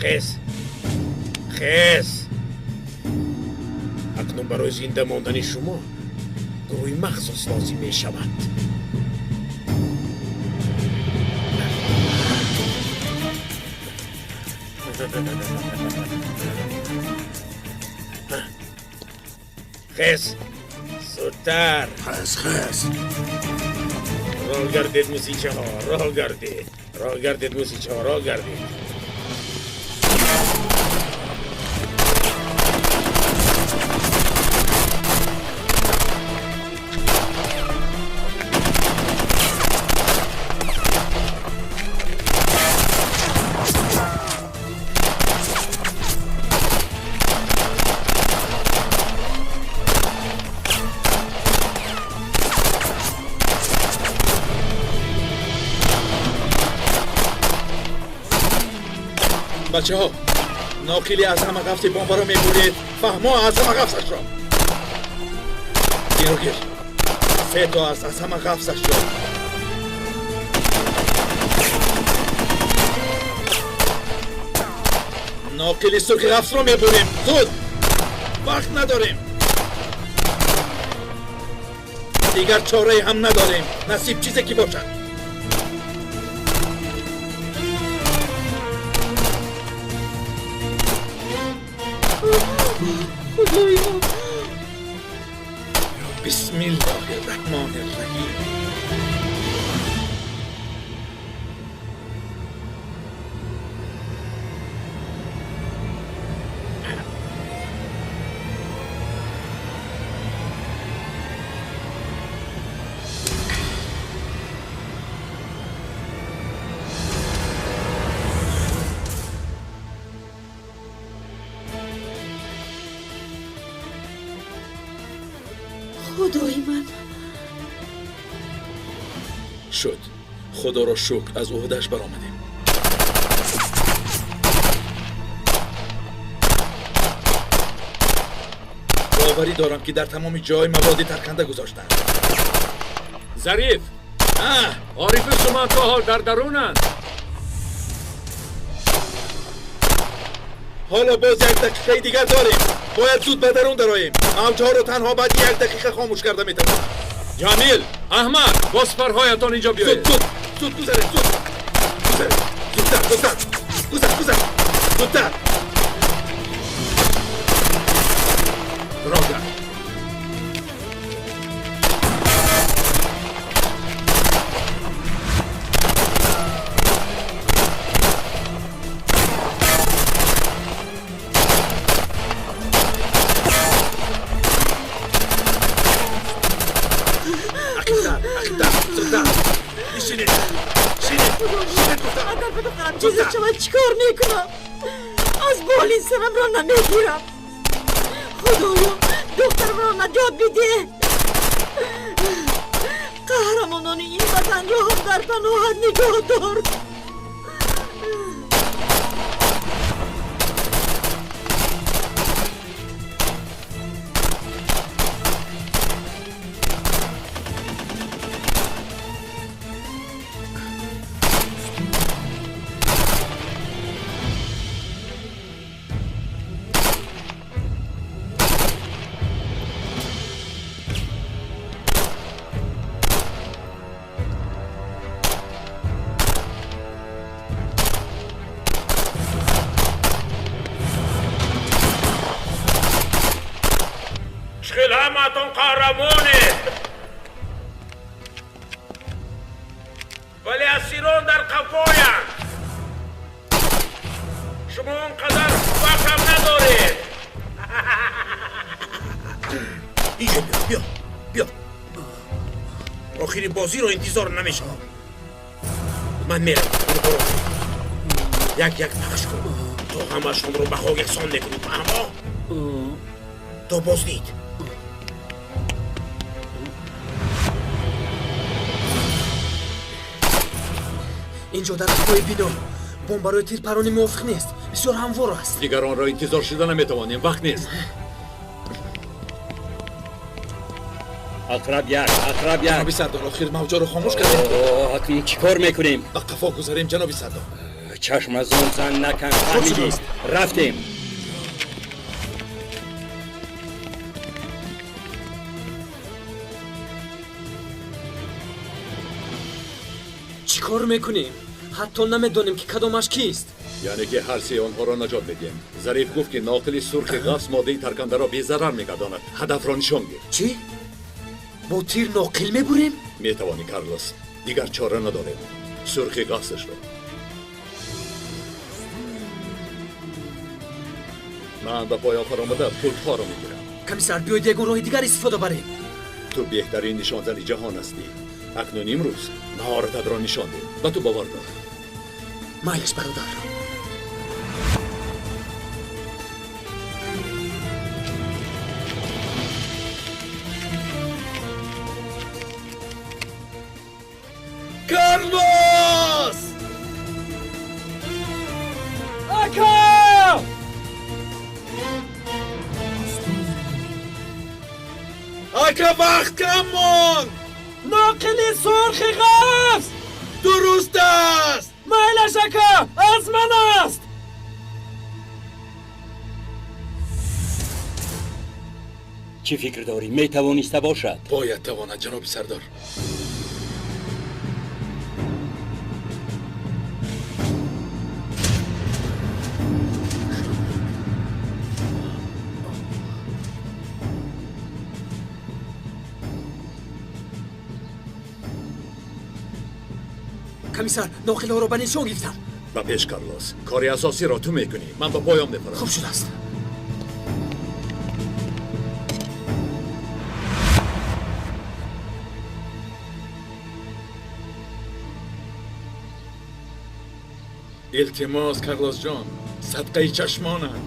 خیز. اکنون برای زنده ماندن شما گروهی مخصوص لازم می شود. خیز زودتر. خیز راه گردید موسیقی ها، راه گردید موسیقی ها، راه گردید. بچه ها ناقلی از همه قفتی بمبا رو میبورید. فهمو از همه قفصش را اینو گیر. 3 تا از همه قفصش را. ناقلی سرخ قفص رو میبوریم. زود وقت نداریم. دیگر چاره هم نداریم. نصیب چیزی که باشد. بسم الله الرحمن الرحیم. خدای من شد. خدا را شکر از عهده‌اش برآمدیم. باوری دارم که در تمام جای مواد ترکنده گذاشتن. ظریف، عارف شما تا حال در درونند. حالا باز 1 دقیقه دیگر داریم. باید زود به درون دراییم. موجها رو تنها بعد 1 دقیقه خاموش کرده میتونم. جمیل، احمد، با سپرهایتان اینجا بیایید. زود گذارید. زودتر. زودتر. راگرد. اگر بدونم چیزی شما چیکار میکنم؟ از بالین سرم را نمیگیرم. خدایا دخترم را نجات بده. قهرمانان این وطن را هم در پناهت نگاه دار. همتون قهرمانه، ولی اسیران در قفایند. شما اونقدر وقت هم ندارید. اینجا بیا. آخرین بازی رو انتظار نمیشه. من میرم. یک پخش کن تا همه شما رو به خاک یکسان نکنید. اما تا بازدید. اینجا در قفای بیدار بمب برای تیر پرانی موافق نیست. بسیار هموار است. دیگر آن را انتظار شده نمیتوانیم. وقت نیست. اقرب یک جنابی سردار، آخر موجا رو خاموش کردیم. حتمی چی کار میکنیم؟ به قفا گذاریم جنابی سردار. چشم از اون زن نکن. فهمیدی؟ رفتیم. چی کار میکنیم؟ حتی نمیدونیم که کدامش کیست. یعنی که هر سه آنها را نجات بدیم. ظریف گفت که ناقل سرخ غفص ماده ترکنده را بی‌ضرر میگرداند. هدف را نشان گیر. چی؟ با تیر ناقل میبریم؟ میتوانی کارلوس. دیگر چاره نداریم. سرخ غفصش را. من به پایان فرآمده پولها را میگیرم. کمیسر بیاید یک راه دیگر استفاده بریم. تو بهترین نشانزن جهان هستی. اکنون امروز مهارتت را نشان ده. به تو باور دارم. مایلش برادر. کارلوس! آکا! آکا وقت کم ماند! ناقل سرخ غفص! درست است! مایلش آکا! از من است! چی فکر داری؟ میتوانسته باشد؟ باید تواند جناب سردار. کمیسر ناقل ها را به نشان گرفتم. به پیش کارلوس. کاری اساسی را تو میکنی. من به پایان میبرم. خوب شده است. التماس کارلوس جان، صدقه چشمانم.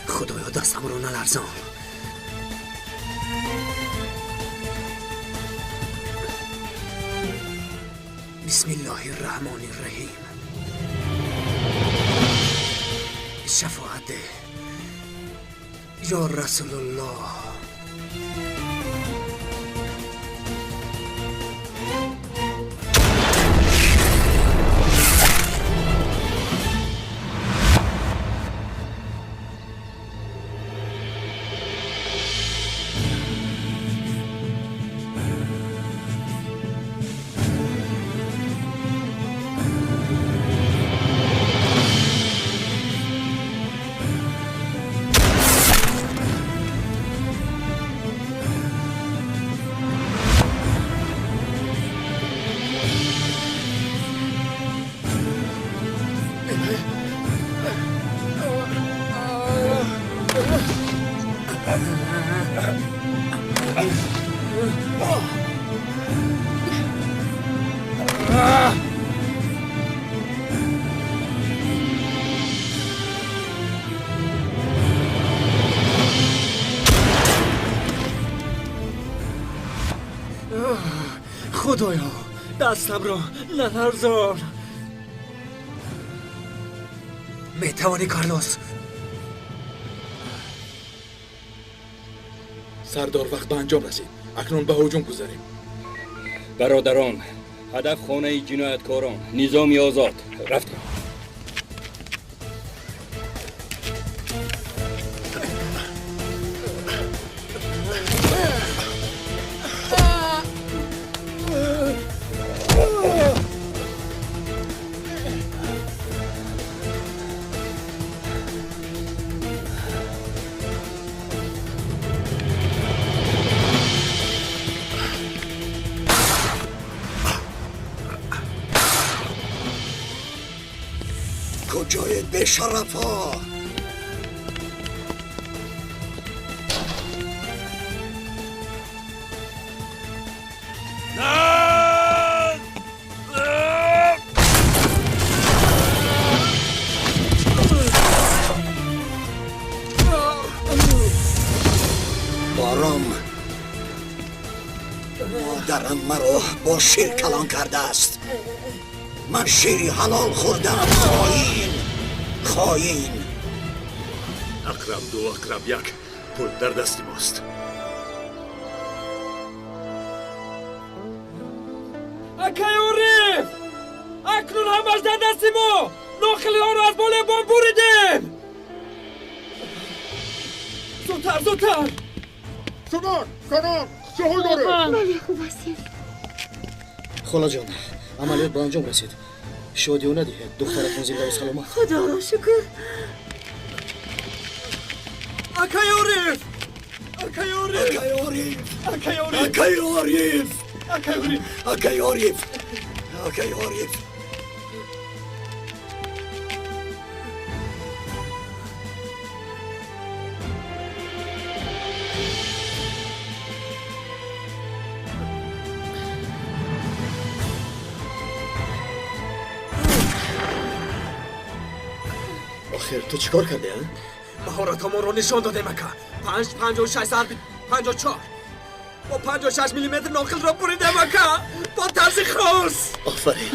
خدایا دستم رو نلرزان. بسم الله الرحمن الرحیم. شفاعت ده یا رسول الله. خدایا دستم رو نلرزان. میتوانی کارلوس؟ سردار وقت به انجام رسید. اکنون به هجوم گذاریم. برادران، هدف خانه جنایتکاران، نظامی آزاد. رفتیم. کجای بشرفا؟ با شیر کلان کرده است. من شیری حلال خوردم. خائن. اقرب دو اقرب یک. پول در دست ماست. اکای عریف، اکنون همش در دست ما. ناخلی ها رو از بالای بام بریدیم. زودتر سنان چه حال داره؟ مالی خوب هستیم. خاله جان، عملیات به انجام رسید. شادیانه دیگه دخترتون زنده و سلامت. خدا را شکر. اکای عریف، اکای عریف، اکای عریف، اکای عریف، اکای عریف، اکای عریف، اکای عریف. آخر تو چیکار کرده ها؟ مهارت ما رو نشان داده مکه. 5 56 ضرب 54 با 56 میلیمتر ناقل را بریده مکه با طرز خاص. آفرین.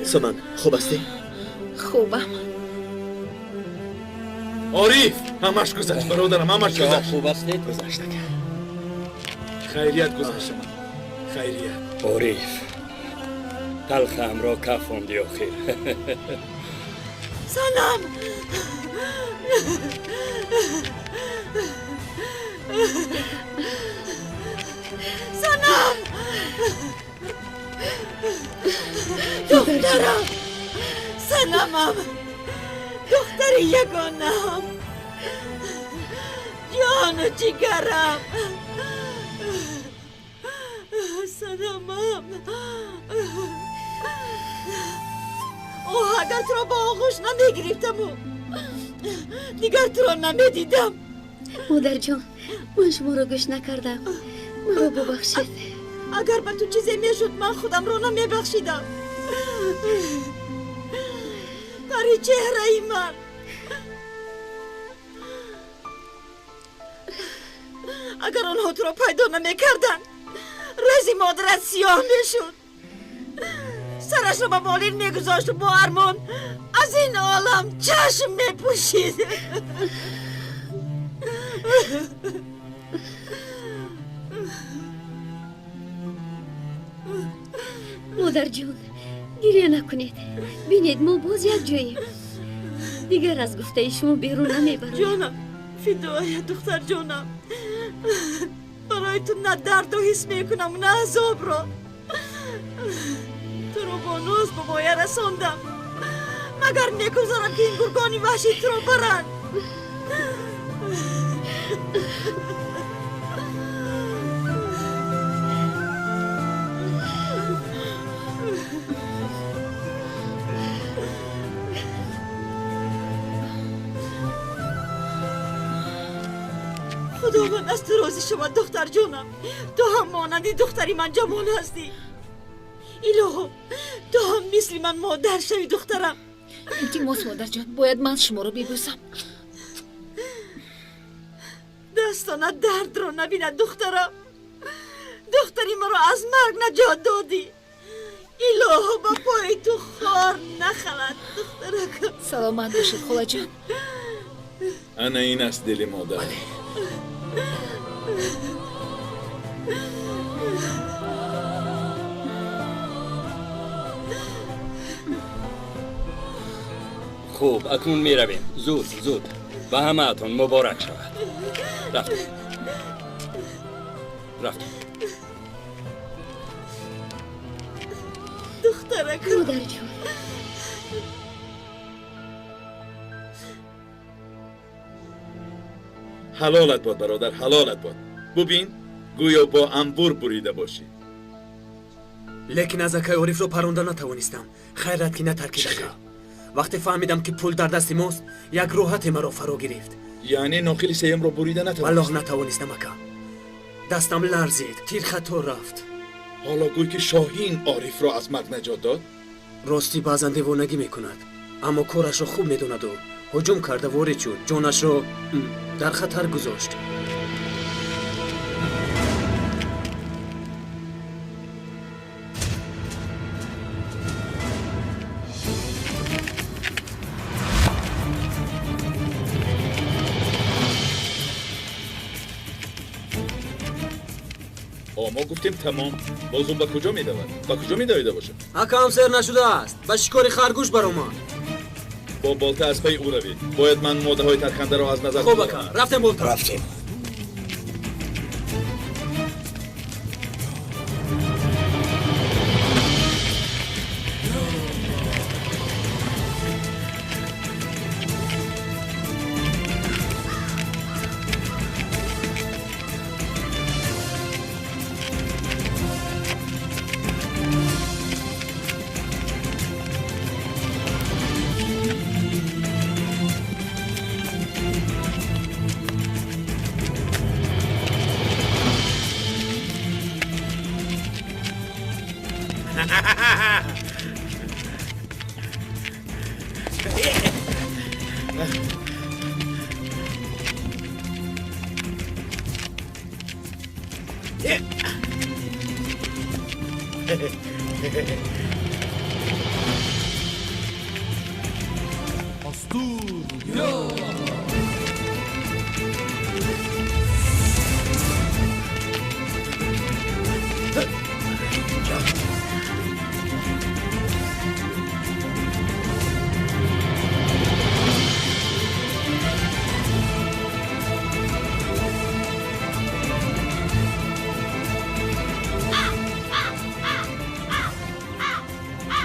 سمن خوب هستی؟ خوبم. عریف همش گذشت برادرم، همش گذشت. خوب هستید؟ گذشته که خیریت گذشت من. خیریت. عریف تلخم را کفاندی آخر. سلام. سلام. دخترم. سلامم. دختر یگانم. جان و جگرم. سلامم. اوه اگر تو را با آغوش نمیگرفتم دیگر تو را نمیدیدم. مادر جان من شما را گوش نکردم. مرا ببخشید. اگر به تو چیزی میشد من خودم را نمیبخشیدم. پری چهره ای من. اگر آنها تو را پیدا نمیکردن رزی مادرت سیاه میشد. سرش را به بالین میگذاشت و با ارمان از این عالم چشم میپوشید. مادر جان گریه نکنید. بینید ما باز یک جاییم. دیگر از گفته شما بیرون نمیبرم. جانم فدای دختر جانم. برای تو نه درد و حس میکنم نه عذاب را. تو رو با ناز به مایه رساندم. مگر میگذارم که این گرگانی وحشی تو رو برند. خداوند از تو راضی شود دختر جانم. تو هم مانندی دختری من جوان هستی. الهو تو هم مثل من مادر شوی دخترم. التماس مادر جان باید من شما رو ببوسم. دستانت درد رو نبیند دخترم. دختری مرا از مرگ نجات دادی. الهو با پای تو خار نخلد دخترک. سلامت باشید خاله جان. انا این است دل مادر. خوب اکنون می رویم. زود و همه اتون مبارک شود. رفتیم. دخترک مادر جان حلالت باد برادر، حلالت باد. ببین گویا با انبور بریده باشی. لیکن از اکای عریف رو پرونده نتوانستم. خیرت که نترکیده. وقتی فهمیدم که پول در دست ماست یک راحت مرا فرا گرفت. یعنی ناخیل سیم رو بریده نتوانست؟ والله نتوانستم اکا. دستم لرزید، تیر خطا رفت. حالا گوی که شاهین عارف را از مرگ نجات داد؟ راستی بعضا دیوانگی میکند اما کارش را خوب میدوند و هجوم کرده وارد شد. جانش را در خطر گذاشت. ما گفتیم تمام. باز اون به کجا میدود؟ به کجا میدویده باشه؟ اکا هم سر نشده است. به شکار خرگوش برآمد. با بالته از پی او روی. باید من ماده های ترکنده را از نظر خوب اکا رفتیم بالته. رفتیم.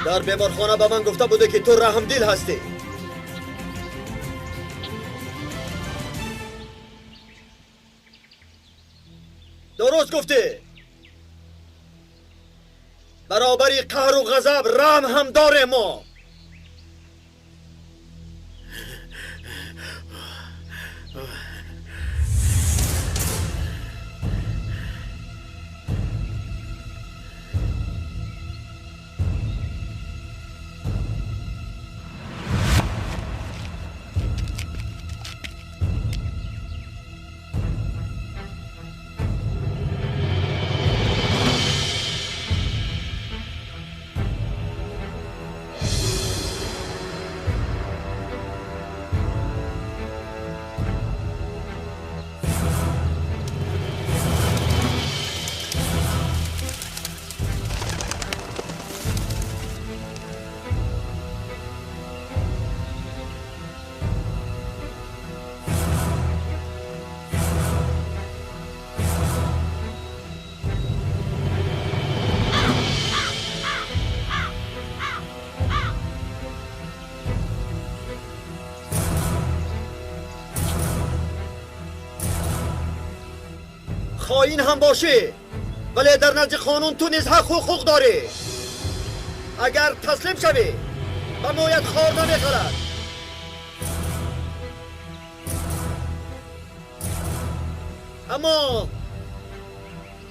در بیمارخانه به من گفته بوده که تو رحمدل هستی. درست گفتی. برابری قهر و غضب رحم هم داره ما. خائن هم باشه ولی در نزد قانون تو نیز حق و حقوق داری. اگر تسلیم شوی و مویت خوار نمیخورد. اما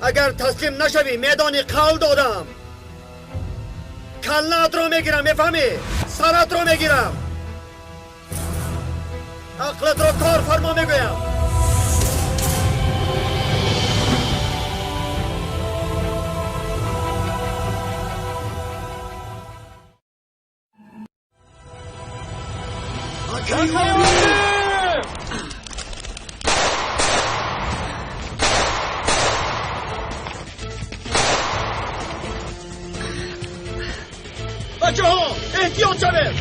اگر تسلیم نشوی میدان قول دادم. کلت رو میگیرم، میفهمی؟ سرت رو میگیرم. عقلت رو کار فرما میگویم. بچه ها احتیاط شده.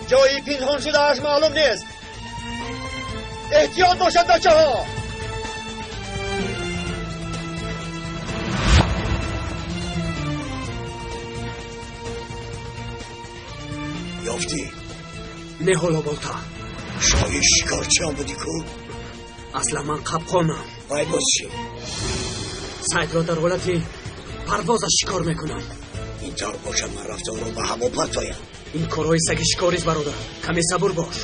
جایی پنهان شده اش معلوم نیست. احتیاط باشد بچه ها. یافتی؟ نه حالا بالتا. شاید شکارچی هم بودی کو؟ اصلا من قبقانم. وای باز چی؟ سعید را در حالتی پرواز شکار میکنم. این طور باشد من رفتار رو به هوا پرتایم. این کارهای سگ شکاریست برادر. کمی صبور باش.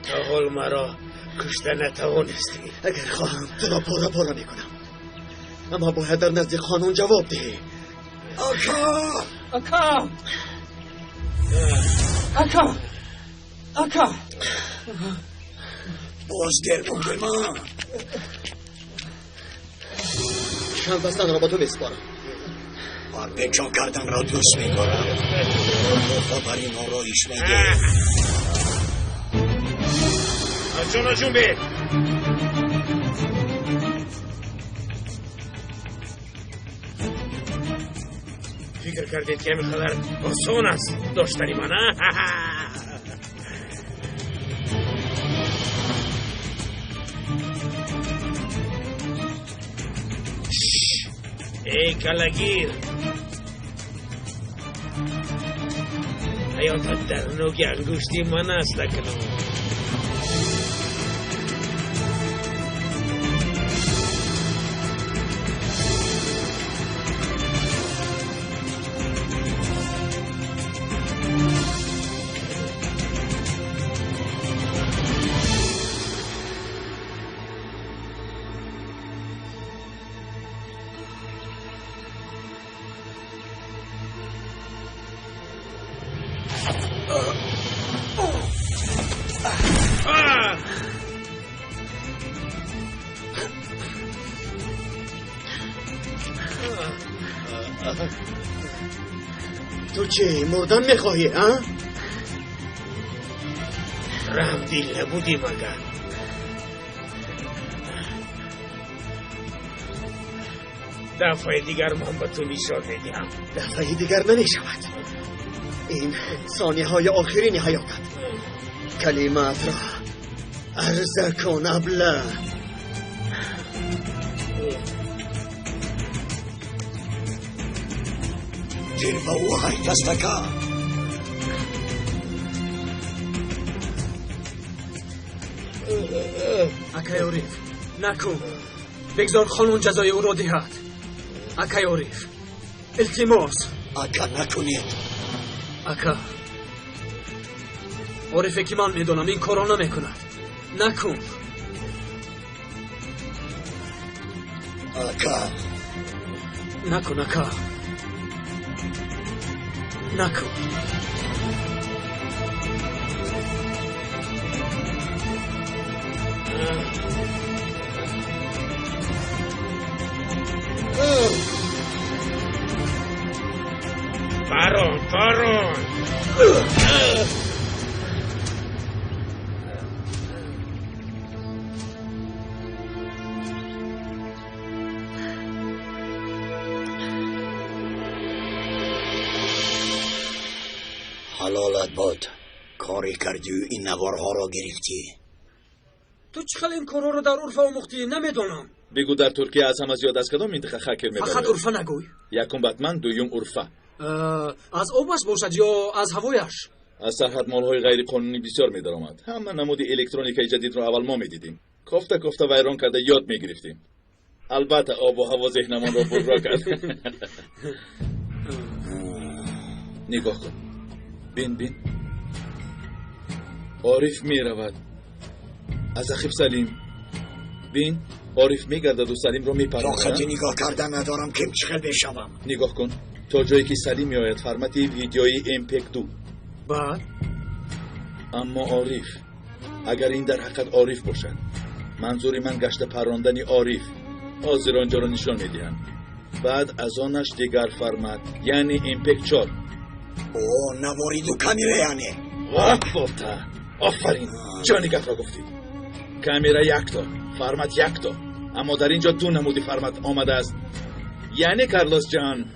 تغل مرا کشته نتوانستی. اگر خواهم تو را پاره میکنم، اما باید در نزد خانون جواب دهی. آکا آکا آکا آکا بازگردون به من. شم بستن را با تو بسپارم. من پنجان کردن را دوست میدارم. خبری نارایش میده. جون به فکر کردید که همین خبر آسان است داشتنی من. ای کلگیر، حیاتت در نوک انگشتی من است اکنون. تو چه مردن میخواهی ها؟ رحم دیل نبودی مگر؟ دفعه دیگر من به تو نشان میدیم. دفعه دیگر نمیشود. این ثانیه های آخرین حیاتت. کلمات را عرض کن ابله. جلوه او های دستکه. اکای عریف نکن. بگذار خانون جزای او را دهد. اکای عریف التماس. اکا نکنید. اکا عریفه که من میدونم این کارا نمیکند. نکن. اکا نکن اکا. نکن. بارون حلالت باد. کاری کردی و این نوارها را گرفتی. تو چقدر این کارها رو در عرف آموختی نمیدونم. بگو در ترکیه از همه زیاد از کدام منطقه خاکر میبره؟ فقط عرفه نگوی. یکم بتمن دویم عرفه. از آبش باشد یا از هوایش؟ از سرحد مالهای غیر قانونی بسیار میدرآمد. همه نمود الکترونیکای جدید رو اول ما میدیدیم. کافته ویران کرده یاد میگرفتیم. البته آب و هوا ذهنمان را برا کرد. نگاه کن. بین عارف میرود از اخیف سلیم. بین عارف میگردد و سلیم رو میپراند. طاقت نگاه کردن ندارم که چخل بشوم. نگاه کن تا جایی که سلیم میآید فرمت ویدیوی امپک 2. بعد اما عارف، اگر این در حقیقت عارف باشد، منظوری من گشت پراندن عارف حاضر آنجا را نشان میدهند. بعد از آنش دیگر فرمت یعنی امپک 4. اوه نوارید و کامیره یعنی. واه بابتا آفرین جانی گفت را گفتی. کامیره یک تا فرمت یک تا، اما در اینجا دو نمودی فرمت آمده است. یعنی کارلوس جان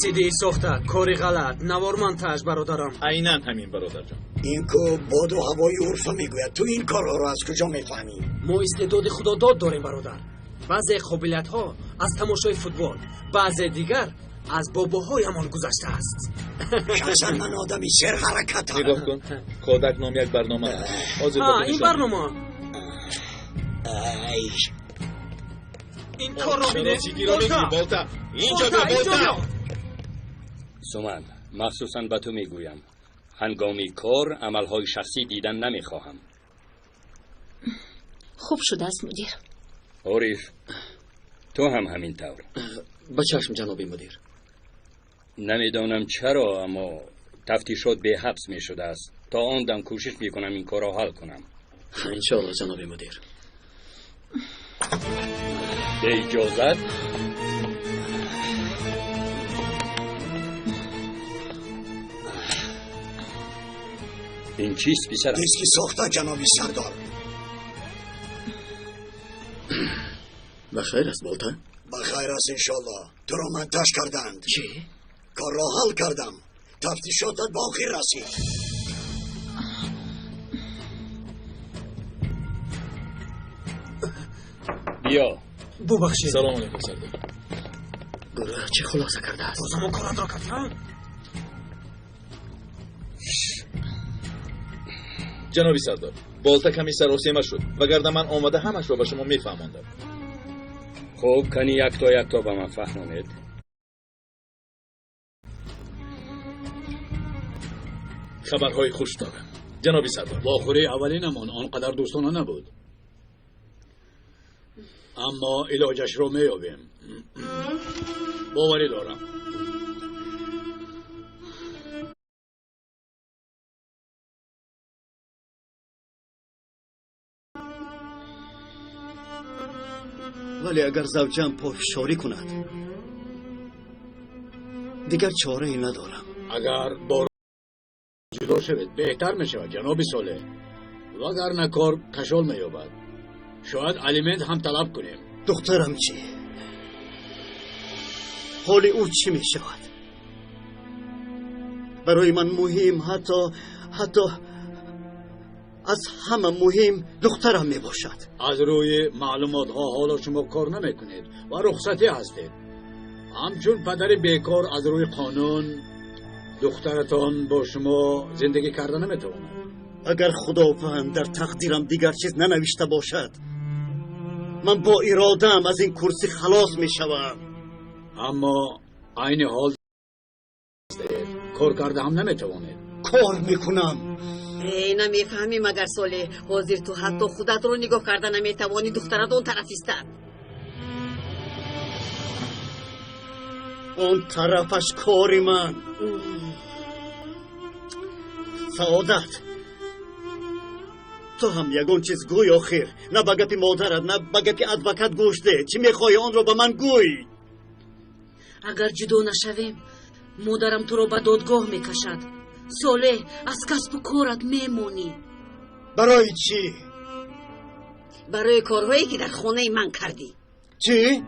سیدی ساخته کاری غلط نوار منتج برادرم. عیناً همین برادر جان. این که باد و هوای عرفه میگوید. تو این کارها رو از کجا میفهمی؟ ما استعداد خدا داد داریم برادر. بعضی قابلیت ها از تماشای فوتبال، بعضی دیگر از باباهایمان گذشته است. شخصا من آدمی سر حرکت هم. نگاه کن کودک نام یک برنامه است. این برنامه این کار رو بینه. بالتا اینجا سومن مخصوصا به تو میگویم هنگامی کار عملهای شخصی دیدن نمیخواهم. خوب شده است مدیر. عارف تو هم همین طور. به چشم جناب مدیر. نمیدانم چرا اما تفتیشات به حبس می شده است. تا آن دم کوشش میکنم این کار را حل کنم. انشاءالله جناب مدیر. به اجازت. این چیست پسرم؟ دیسکی ساخته جنابی سردار. بخیر است بالتا؟ بخیر است انشاءالله. تو را منتج کردند. چی؟ کار را حل کردم. تفتیشاتت با آخر رسید. بیا. ببخشید. سلام علیکم سردار. گروه چه خلاصه کرده است؟ بازم کارت را کردی؟ جنابی سردار بالتا کمی سراسیمه شد وگرنه من آمده همش رو به شما میفهماندم. خوب کنی یک تا به من فهمانید. خبرهای خوش دارم جنابی سردار. واخوری اولینمان آنقدر دوستانه نبود، اما علاجش رو میابیم. باوری دارم. ولی اگر زوجم پافشاری کند دیگر چاره ای ندارم. اگر با جدا شوید بهتر میشود جناب صالح، وگرنه کار کشال مییابد. شاید الیمنت هم طلب کنیم. دخترم چی؟ حال او چی میشود؟ برای من مهم حتی از همه مهم دخترم می باشد. از روی معلومات ها حالا شما کار نمی کنید و رخصتی هستید. همچون پدر بیکار از روی قانون دخترتان با شما زندگی کرده نمی تواند. اگر خداوند در تقدیرم دیگر چیز ننوشته باشد من با ارادم از این کرسی خلاص می شوم. اما عین حال کار کرده هم نمی توانید. کار میکنم. نمیفهمی مگر ساله حاضر تو حتی خودت رو نگاه کرده نمیتوانی دخترت اون طرف ایستد. اون طرفش کاری من. سعادت تو هم یگون چیز گوی آخر. نه به گپ مادرت نه به گپ ادوکات گوش ده. چی میخوای آن رو به من گوی؟ اگر جدا نشویم مادرم تو رو به دادگاه میکشد. صالح از کسب و کارت میمونی. برای چی؟ برای کارهایی که در خانه من کردی. چی؟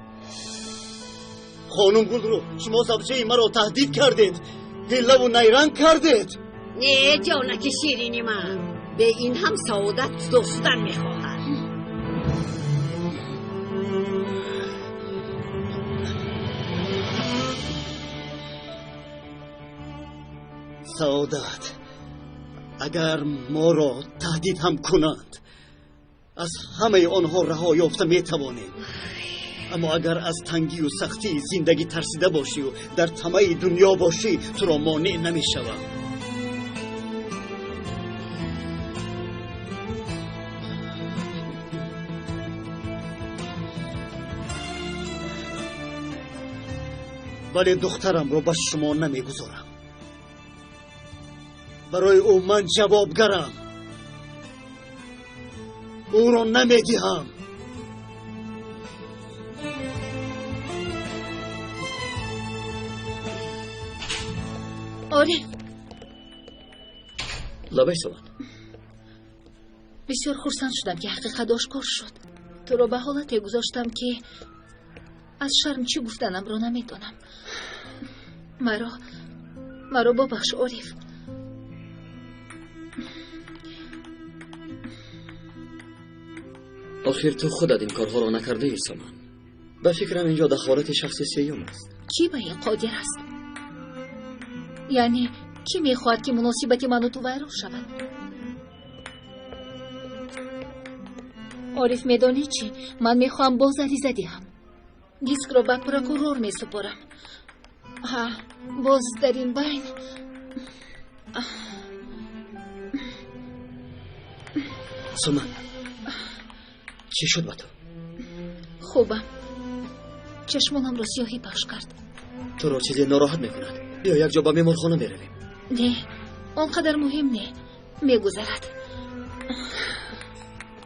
خانم گلرو شما زبچه مرا تهدید کردید. هله و نیرنگ کردید. نه جانک شیرینی من، به این هم سعادت دوستن میخواهد. سعادت اگر ما را تهدید هم کنند از همه آنها رها یافته میتوانیم. اما اگر از تنگی و سختی زندگی ترسیده باشی و در طمع دنیا باشی تو را مانع نمیشوم. ولی دخترم را به شما نمیگذارم. برای او من جوابگرم. او را نمیدهم. آره لبای سوان بسیار خرسند شدم که حقیقت آشکار شد. تو را به حالتی گذاشتم که از شرم چی گفتنم را نمیدانم. مرا ببخش عارف. آخر تو خودت این کارها را نکرده ای سامان. به فکرم اینجا دخالت شخص سیوم است. کی به این قادر است؟ یعنی کی میخواهد که مناسبت من و تو ویران شود؟ عارف میدانی چی؟ من میخواهم باز عریضه دهم. دیسک را به پروکورور میسپارم. باز در این بین سامان چی شد با تو؟ خوبم. چشمانم را سیاهی پاش کرد. تو را چیزی ناراحت میکند؟ بیا یک جا به بیمارخانه میرویم. نه آنقدر مهم نه، میگذرد.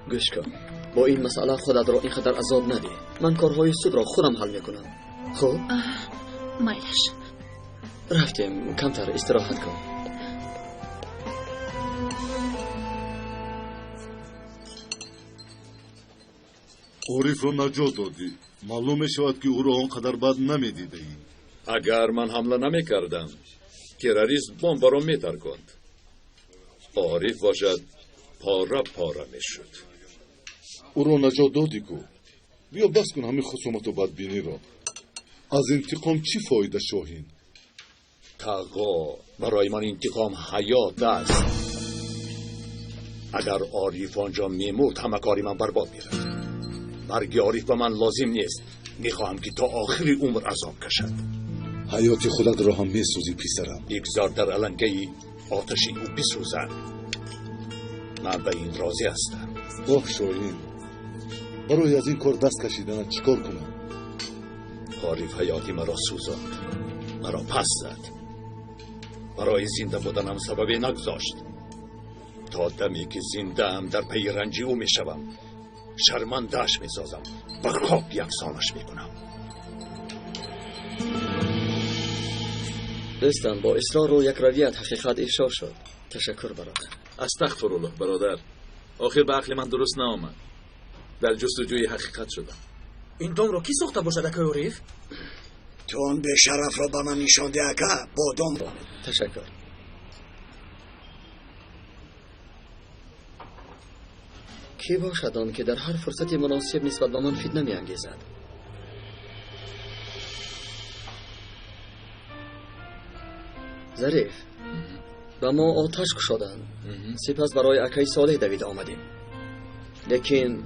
گوش کن، با این مسئله خودت را اینقدر عذاب نده. من کارهای سود را خودم حل میکنم. خب؟ مایلش رفتیم کمتر استراحت کن. عارف را نجات دادی. معلوم میشود که او را آنقدر بد نمیدیده ای. اگر من حمله نمی کردم تروریست بمب را می ترکاند. عارف باشد پاره پاره می شد. او را نجات دادی کو. بیا بس کن همین خصومت و بدبینی را. از انتقام چی فایده شاهین؟ تقا برای من انتقام حیات است. اگر عارف آنجا میمرد همه کاری من برباد میرفت. مرگ عارف به من لازم نیست. میخواهم که تا آخری عمر عذاب کشد. حیات خودت را هم میسوزی پسرم. بگذار در علنگه آتشی او بسوزد. من به این راضی هستم. آه شاهین، برای از این کار دست کشیدن چیکار کنم؟ عارف حیاتی مرا سوزاند، مرا پس زد. برای زنده بودنم سببی نگذاشت. تا دمی که زنده ام در پی رنجی او میشوم شرمنده‌اش میسازم، به خاک یکسانش میکنم. رستم با اصرار و یک رویت حقیقت افشا شد. تشکر برادر. استغفرالله برادر، آخر به عقل من درست نآمد. در جستجوی حقیقت شدم. این دام را کی ساخته باشد اکا عارف؟ تو آن به شرف را به من نشانده اکا با دام. تشکر. کی باشد آن که در هر فرصت مناسب نسبت به من فتنه می انگیزد؟ ظریف، به ما آتش کشادند. سپس برای اکای صالح دویده آمدیم. لیکن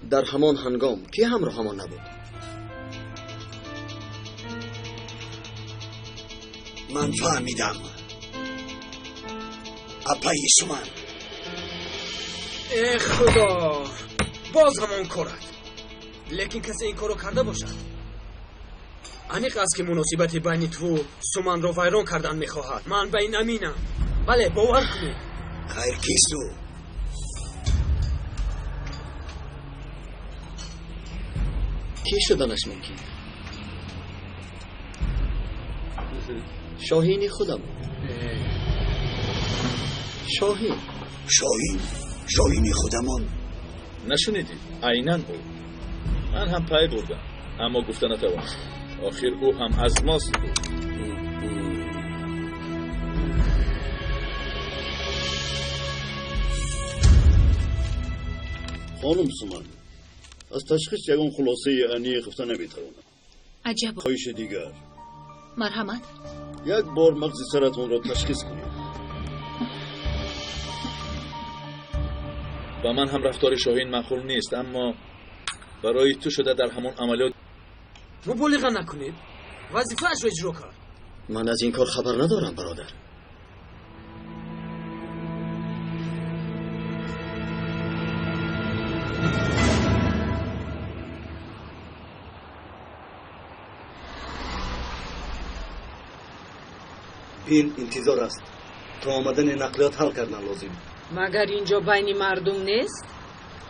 در همان هنگام کی همراه همان نبود؟ من فهمیدم. اپای سومن. ای خدا، باز همان کارد. لیکن کسی این کارو کرده باشد. انیق است که مناسبت بین تو سومن را ویران کردن میخواهد. من به این امینم. بله باور کنید. خیر کیست او؟ کی شدنش ممکن؟ شاهینی خودم. شاهین شاهینی خودمان. نشنیدی؟ عیناً او. من هم پای بردم اما گفته نتوانست. آخر او هم از ماست بود. خانم سومن، از تشخیص یگان خلاصه انی گفته نمیتوانم. عجب. خواهش دیگر، مرحمت. یک بار مغز سرطان را تشخیص کنید. با من هم رفتار شاهین معقول نیست، اما برای تو شده در همون عملیات. مبالغه نکنید. وظیفه‌اش را اجرا کرد. من از این کار خبر ندارم برادر. این انتظار است تا آمدن نقلیات حل کردن لازم. مگر اینجا بین مردم نیست؟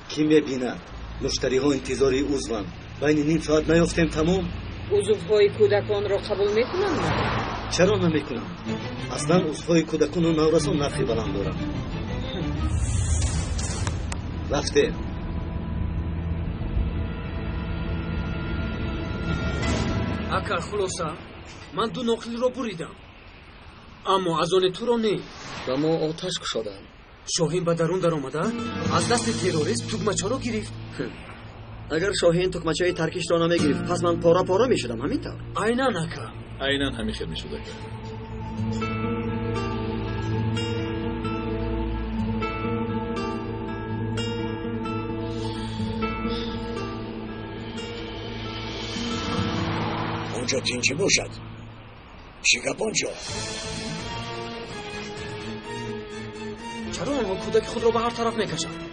کی میبیند؟ مشتری ها انتظاری عضوان. بین نیم ساعت نیافتیم تمام. عضوهای کودکان را قبول میکنم؟ چرا نمیکنم؟ اصلا عضوهای کودکان و نورسان نرخی بلند دارم. رفته اکر خلاصه من دو نقلی را بریدم، اما از آن تو را نه. و ما آتش کشادم. شاهین به درون در آمده از دست تروریست تکمچه را گرفت. اگر شاهین تکمچه ترکیش را نمیگرفت پس من پارا پارا میشدم. همینطور. عیناً اکر. عیناً همین خیر میشده. اونجا تینچی باشد. شیگپ آنجا. چرا آنها کودک خود را به هر طرف میکشند؟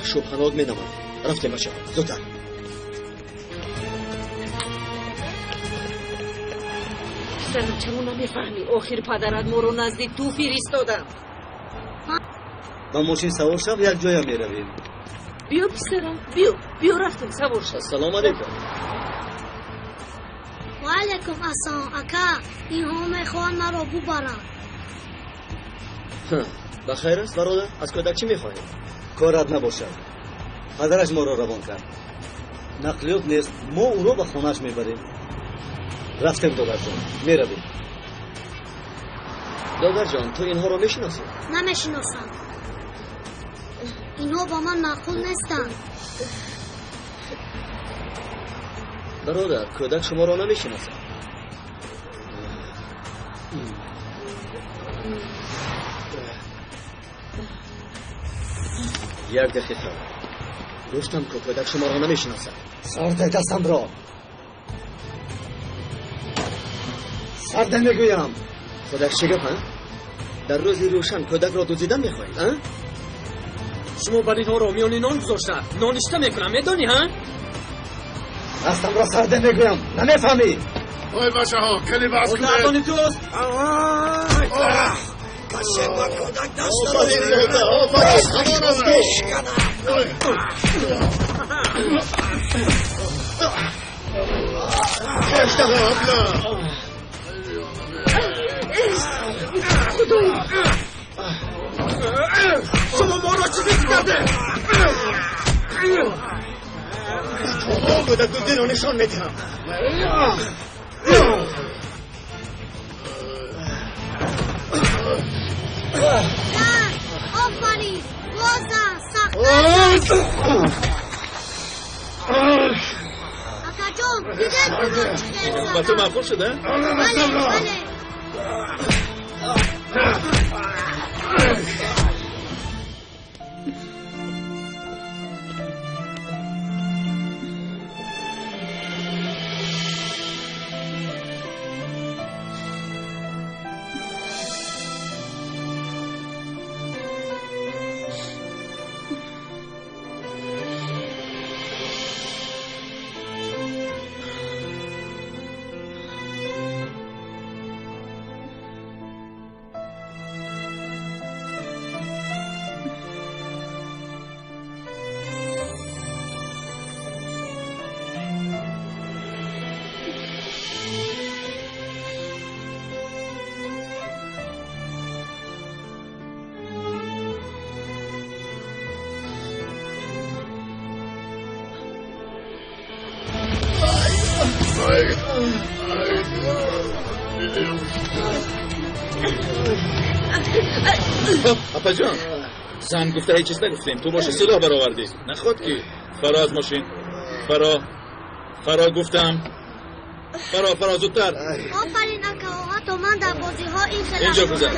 شبهناک میدمد. رفتیم بچه زودتر. پسرم چرا نمیفهمی؟ آخر پدرت ما رو نزدیک تو فرستادم. با ماشین سوار شو یک جای میرویم. بیا پسرم بیا رفتیم سوار شو. سلام علیکم. و علیکم السلام اکا. این ها میخوان مرا ببرن. بخیر است برادر؟ از کودک چی میخواهی؟ کارت نباشد. پدرش ما را روان کرد. نقلیات نیست، ما او را به خانه‌اش میبریم. رفتیم دادر جان، میرویم. دادر جان تو اینها را میشناسی؟ نمیشناسم. اینها با من معقول نیستن. برادر کودک شما را نمیشناسم. یک دقیقه. گفتم که کودک شما را نمیشناسم. سرده دستم را. سرده میگویم. کودک چه گفت؟ در روزی روشن کودک را دزدیدن میخواهید؟ شما بر اینها را میان نان گذاشته نانشته میکنم میدانی ها؟ دستم را سرده میگویم نمیفهمی؟ اوی بچه ها کلی بحث کنید. اوزردانی توست. کسی با کودک دست شما ما را چیزی کرده؟ کودک دزدی را نشان میدهم. آفرین بازم سخت. اکا جان دیگر بودم چه خیر زدم. با تو معقول شده؟ بله اپا جان زن گفته هیچ چیز نگفتیم. تو باشه سلاح برآوردی. نخواد کی؟ فرا از ماشین. فرا گفتم. فرا زودتر. آفرین اکا تو من در بازی ها این سلاح اینجا بزن.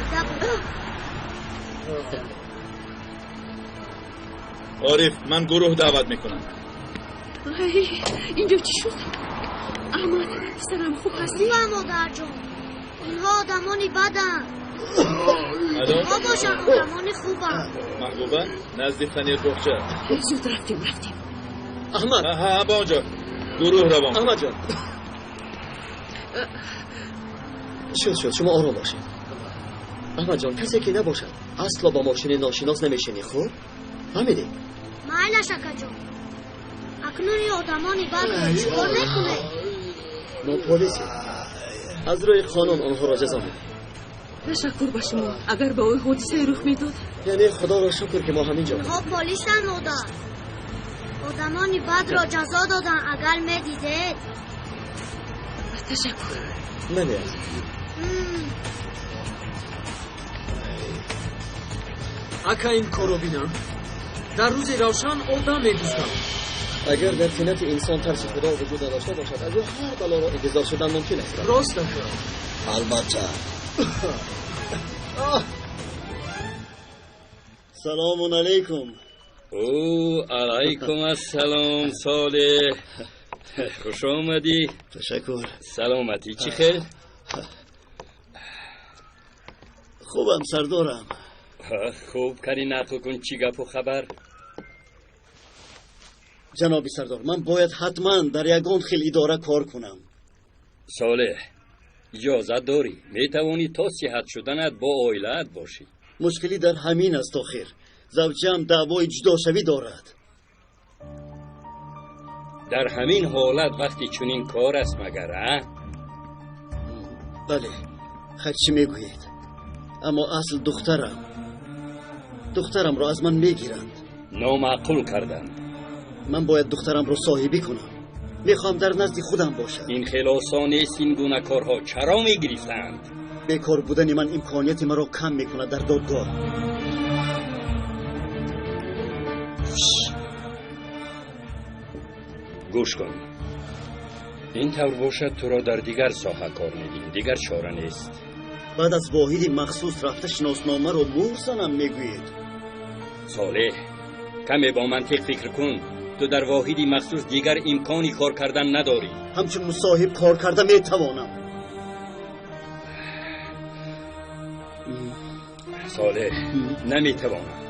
عارف من گروه دعوت میکنم. اینجا چی شد؟ احمد سرم خوب هستی؟ خوبم مادر جون. اینها آدمانی بدن. ما باشن آدمانی خوبن. محبوبه نزدیک فنیر بخچه. زود رفتیم. احمد ها با اونجا گروه روان. احمد جان شد شما آرام باشید. احمد جان کسی که نباشد اصلا با ماشین ناشناس نمیشینی. خوب فهمیدی؟ مایلش اکا جون. اکنون این آدمانی بد چیکار نکنه. ما پلیسی از روی قانون آنها را جزا میدیم. تشکر به شما. اگر به اوی حادثه رخ میداد یعنی خدا را شکر که ما همینجا اینها پلیسن مادر. آدمانی بد را جزا دادن. اگر میدیدید. تشکر. منی اکا این کارو بینم در روز روشن آدم میدوزدم. اگر در طینت انسان ترس خدا وجود نداشته باشد از او هر بلا را انتظار شدن ممکن است. راست اکا. البته. سلام علیکم. او علیکم السلام صالح. خوش آمدی. تشکر. سلامتی چی خیر؟ خوبم سردارم. خوب کاری نقل کن. چی گپ و خبر؟ جنابی سردار من باید حتما در یگان خیل اداره کار کنم. صالح اجازت داری. میتوانی تا صحت شدنت با عائلت باشی. مشکلی در همین است آخر. زوجم دعوای جدا شوی دارد. در همین حالت وقتی چنین کار است مگر؟ بله خیر چی میگویید؟ اما اصل دخترم را از من میگیرند. نامعقول کردند. من باید دخترم را صاحبی کنم. میخوام در نزد خودم باشد. این خیلی آسان نیست. این گونه کارها چرا میگرفتند؟ بیکار بودن من امکانیت مرا کم میکند در دادگاه. گوش کن. این طور باشد تو را در دیگر ساحه کار میدیم. دیگر چاره نیست. بعد از واحدی مخصوص رفته شناسنامه رو مهر زنم میگویید. صالح کمی با منطق فکر کن. تو در واحدی مخصوص دیگر امکانی کار کردن نداری. همچون مصاحب کار کرده میتوانم. صالح نمیتوانم.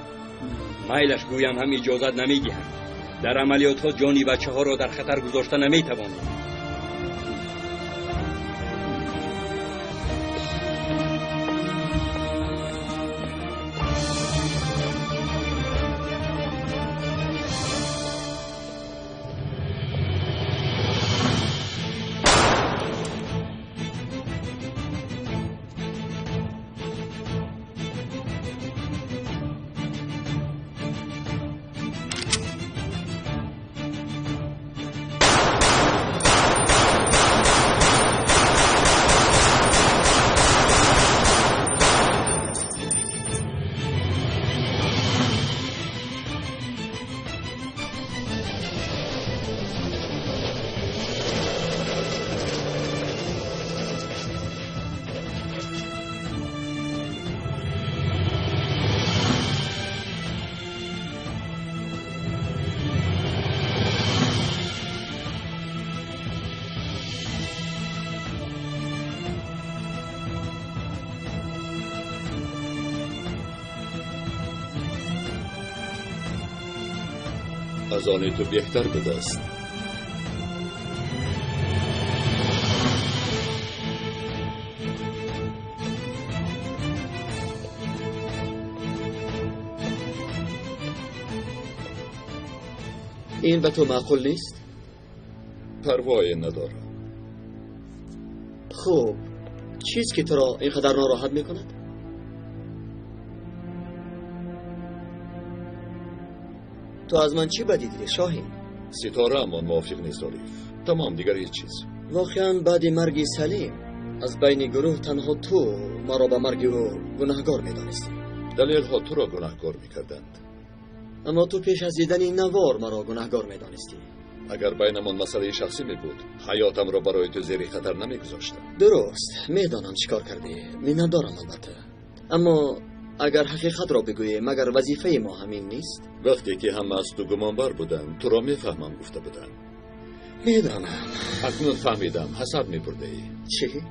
مایلش گویم هم اجازت نمیدهند. در عملیات ها جانی بچه ها را در خطر گذاشته نمیتوانم. از آن تو بهتر بوده است. این به تو معقول نیست؟ پروایی ندارم. خوب چیز که تو را اینقدر ناراحت میکند؟ تو از من چی بدی دیدی شاهین؟ ستاره اما موافق نیست عارف. تمام دیگر هیچ چیز. واقعا بعد مرگ سلیم از بین گروه تنها تو مرا به مرگ او گناهکار می‌دانستی. دلیل‌ها تو را گناهکار می‌کردند. اما تو پیش از دیدن این نوار مرا گناهکار می‌دانستی. اگر بینمان مسئله شخصی می‌بود، حیاتم را برای تو زیر خطر نمی‌گذاشتم. درست، می‌دانم چیکار کردی. منت دارم البته. اما اگر حقیقت را بگویی مگر وظیفه ما همین نیست؟ وقتی که همه از تو گمانبر بودند، تو را می‌فهمم گفته بودند. می‌دانم. اکنون فهمیدم حساب می‌بردی. چی؟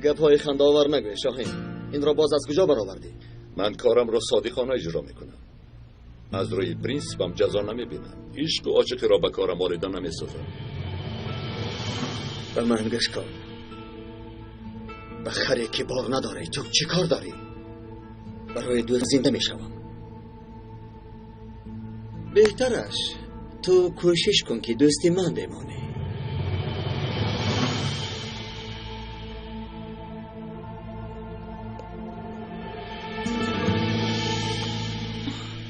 گپ‌های خنده‌آور نگوی شاهین. این را باز از کجا برآوردی؟ من کارم را صادقانه اجرا می‌کنم. از روی پرینسیپم جزا نمی‌بینم. عشق و عاشقی را به کارم آوریده نمی‌سازم. به من گوش کن. به خری که بار نداره تو چی کار داری؟ برای دوست زنده میشوم. بهترش تو کوشش کن که دوستی من بمانی.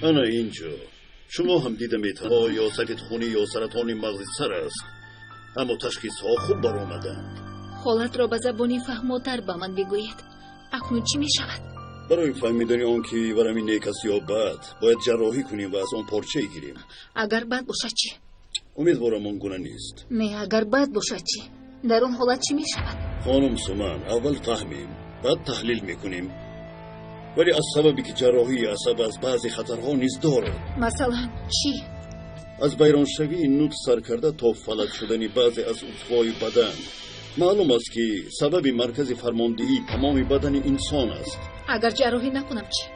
انا اینجا. شما هم دیده میتوانید یا سفید خونی یا سرطان مغز سر است. اما تشخیص ها خوب بر آمدند. حالت را به زبانی فهماتر به من بگویید. اکنون چی می شود؟ برای فهمیدن آن که ورمی نیک است یا بد باید جراحی کنیم و از آن پارچه گیریم. اگر بد باشد چی؟ امیدوارم آن گونه نیست. نه اگر بد باشد چی؟ در اون حالت چی می شود؟ خانم سومن، اول فهمیم بعد تحلیل میکنیم. ولی از سببی که جراحی عصب از بعضی خطرها نیز دارد. مثلا چی؟ از بیرانشوی نوک سر کرده تا فلج شدن بعضی از عضوهای بدن. معلوم است که سبب مرکز فرماندهی تمام بدن انسان است. اگر جراحی نکنم چی؟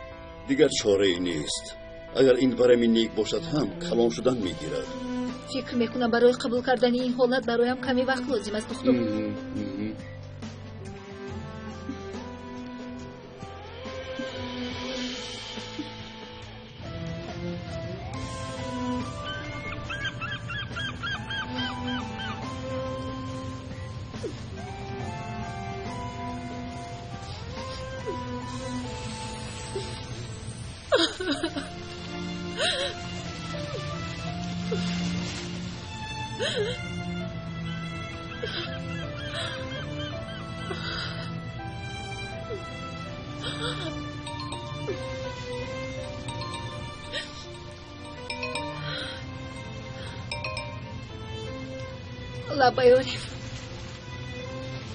دیگر چاره ای نیست. اگر این ورم نیک باشد هم کلان شدن میگیرد. فکر میکنم برای قبول کردن این حالت برایم کمی وقت لازم است دکتر. لبایاریم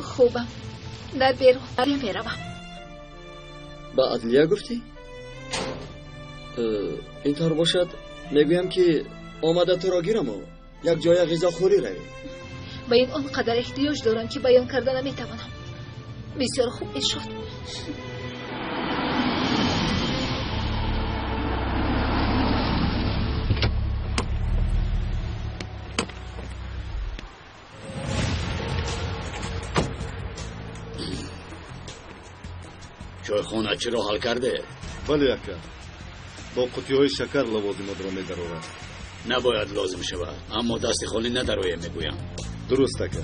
خوبم در بیرون میروم. با عدلیه گفتی؟ اینطور باشد میگویم که آمده تو را گیرم و یک جای غذا خوری روی. به این آنقدر احتیاج دارم که بیان کردن نمیتوانم. بسیار خوب میشد. چایخانه چی را حل کرده؟ بله اکا. با قطعه های شکر لوازمات را می‌دارد. نباید لازم شود، اما دست خالی ندارم میگویم. درست اکا.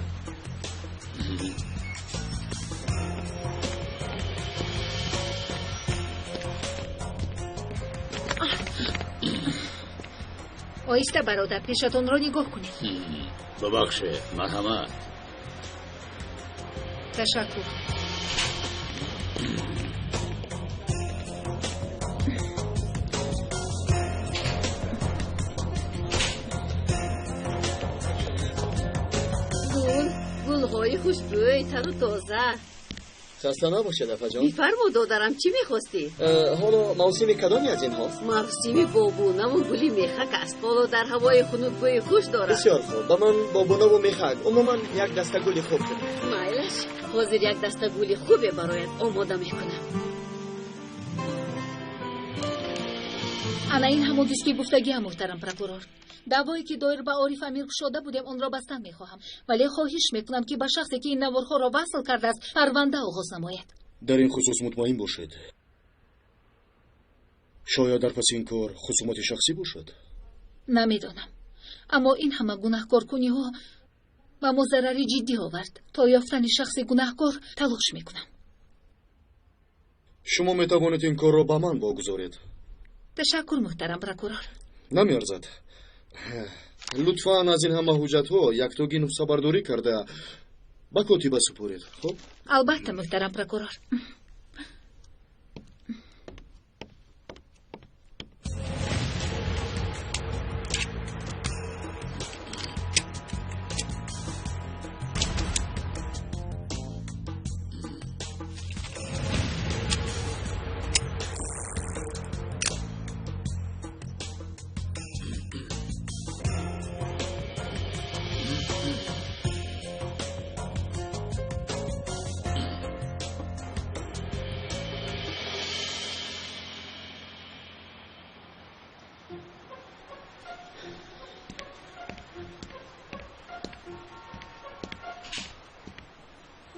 آیسته برادر پیشتون را نگاه کنید. ببخشه، مرحمت. تشکر. گل‌های خوشبوی تر و تازه. خسته نباشید افا جان. میفرما دادرم چی میخواستی؟ حالا موسم کدامی از این هاست؟ موسم بابونه و گلی میخک است. حالا در هوای خنک بوی خوش دارد. بسیار خوب. با من بابونه و میخک عموما یک دسته گل خوب کنید. مایلش حاضر یک دسته گل خوبی برایت آماده میکنم. انا این همون است که گفتگی محترم پروکورور. دعوایی که دایر به عارف امیر شده بودیم اون را بستن میخواهم، ولی خواهش میکنم که به شخصی که این نوارها را وصل کرده است پرونده آغاز نماید. در این خصوص مطمئن باشید. شاید در پس این کار خصومت شخصی باشد. نمیدانم، اما این همه گناهکار کنی ها و ما ضرری جدی آورد. تا یافتن شخص گناهکار تلاش میکنم. شما میتوانید این کار را به من واگذارید. تشکر محترم پروکورور. نمیارزد. لطفاً از این همه حجت ها یک توگی نسخه برداری کرده ба котиба супоред. Хуб? албатта муҳтарам прокурор.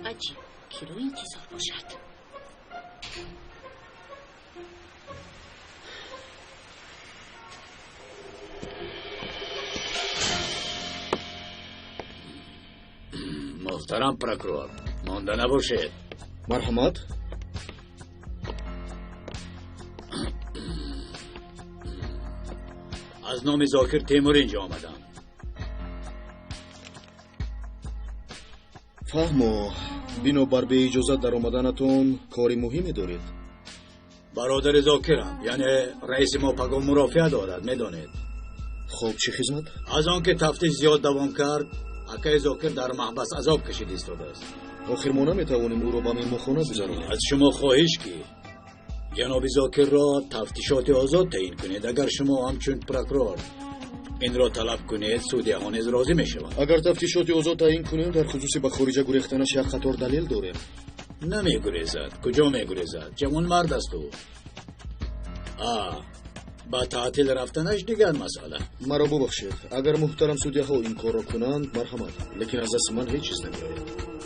عجیب کیلو انتظار باشد. محترم پروکورور مانده نباشید. مرحمت. از نام زاکر تیمور اینجا آمدم. فهمو بنابر به اجازت در آمدنتون کاری مهمی دارید. برادر زاکرم، یعنی رئیس ما پیغام مرافعه دارد، میدانید. خب چه خدمت؟ از آنکه تفتیش زیاد دوام کرد اکای زاکر در محبس عذاب کشید ایستاده است. آخر ما نمیتوانیم او را به مهمانخانه بگذاریم. از شما خواهش کی جناب زاکر را تفتیشات آزاد تعیین کنید. اگر شما همچون پروکورور این را طلب کنید سودیهان راضی میشوند. اگر تفتیشات آزاد تعیین کنیم در خصوص به خارج گریختنش یک قطار دلیل داریم. نمیگریزد. کجا میگریزد؟ جوان مرد است او. با تعطیل رفتنش دیگر مسئله. مرا ببخشید اگر محترم سودیه ها این کار را کنند مرحمت، لیکن از دست من هیچ چیز نمیآید.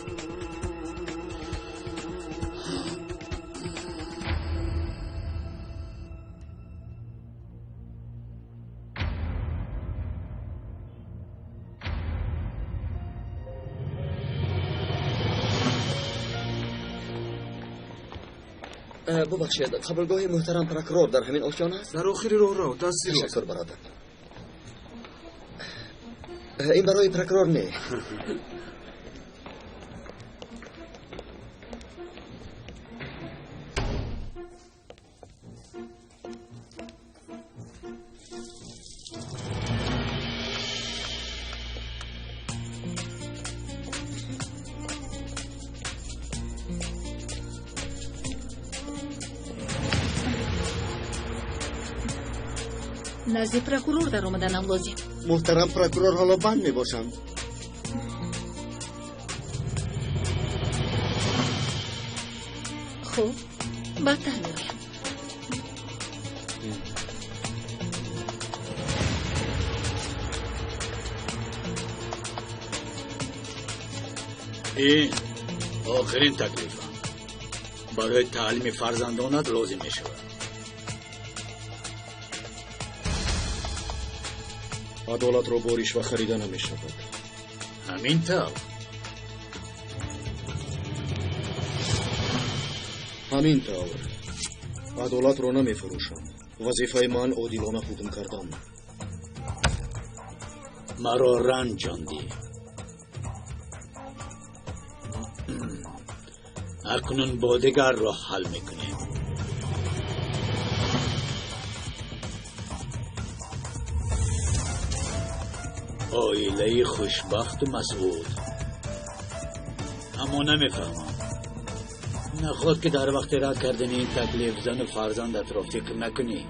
ببخشید قبلگاه محترم پروکورور در همین آشیان است؟ در آخری راه دستی رو. تشکر برادر. این برای پروکورور نه. نزد پروکورور در آمدنم لازم. محترم پروکورور حالا بند می باشم. خب بدتر می رویم. این آخرین تکلیفم. برای تعلیم فرزندانت لازم می شود. عدالت را با رشوه خریده نمی شود. همین طور. همین طور. عدالت را نمی فروشم. وظیفه من عادلانه حکم کردن. مرا رنجاندی. اکنون با دیگر را حل میکنیم. عائله خوشبخت مسعود. اما نمیفهمم نخواد که در وقت رد کردن این تکلیف زن و فرزندت را فکر نکنی.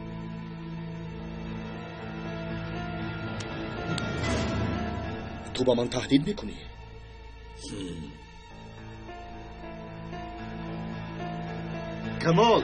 تو با من تهدید میکنی؟ کمال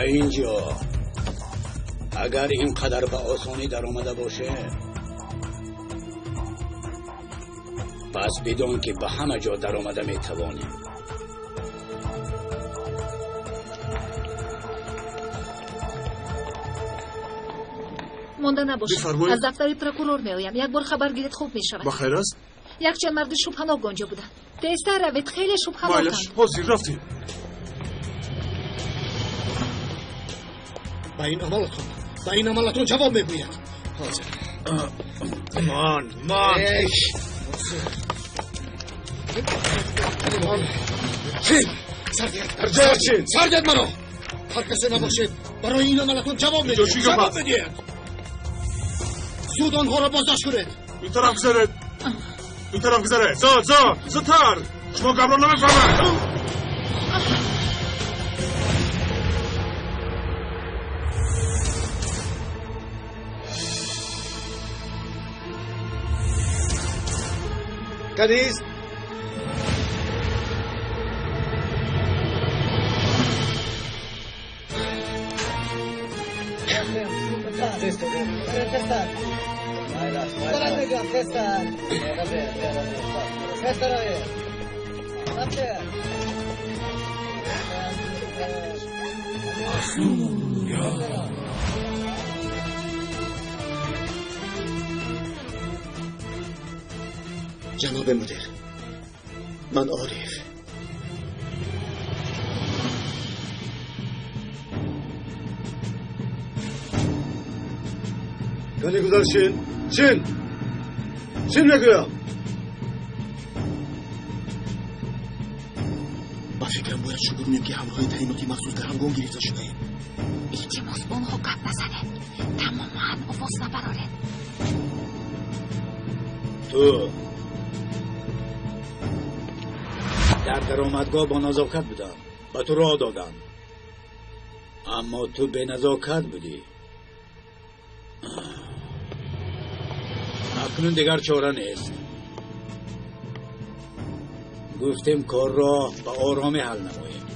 اینجا اگر اینقدر به آسانی در آمده باشه پس بدون که به همه جا در آمده میتوانیم. مونده نباشه. بفرمایید. از دفتر پروکورور میایم. یک بار خبر گیرید خوب میشود. بخیر است؟ یک چند مرد شبهناک آنجا بودن. تیزتر روید، خیلی شبهناکند. مایلش حاضر رفتیم. با این عملتون جواب میگوید. حاضر. مان چین سردید منو. هر کسی نباشید برای این عملتون جواب میدید. جواب بدید. زود آنها را بازداشت کنید. این طرف گذاره. زودتر. شما قبلا نمیفهمد. کنیز جناب مدیر، من عارف. کنی گذاشتین؟ چین میگویم؟ با فکرم باید شروع کنیم که همراه تعیناتی مخصوص در همگام گرفته شده ایم. التماس به آنها گپ نزنید. تماما آواز نبرارید. تو در درآمدگاه با نزاکت بودم، به تو راه دادم، اما تو به نزاکت بودی. اکنون دیگر چاره نیست. گفتیم کار را به آرامی حل نماییم،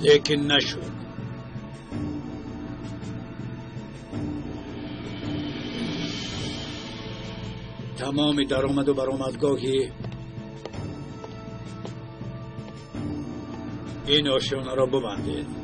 لیکن نشد. تمام درآمد و برآمدگاهی این آشیانه را ببندید.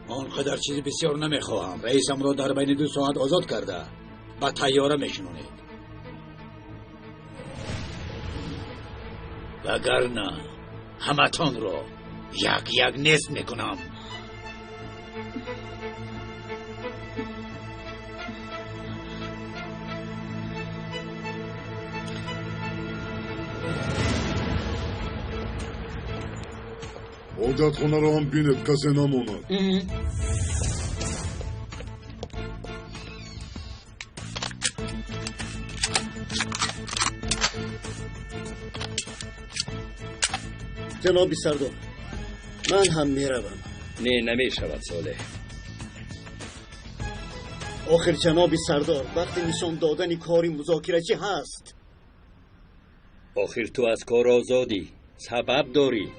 آنقدر چیزی بسیار نمیخواهم. رئیسم را در بین 2 ساعت آزاد کرده. با طیاره میشنونید. وگرنه همتان را یک نصف میکنم. عادت خونه را هم بینید کسی نماند. جنابی سردار، من هم میروم. نه نمیشود صالح. آخر جنابی سردار، وقتی نشان دادن کاری مذاکره چی هست؟ آخر تو از کار آزادی، سبب داری،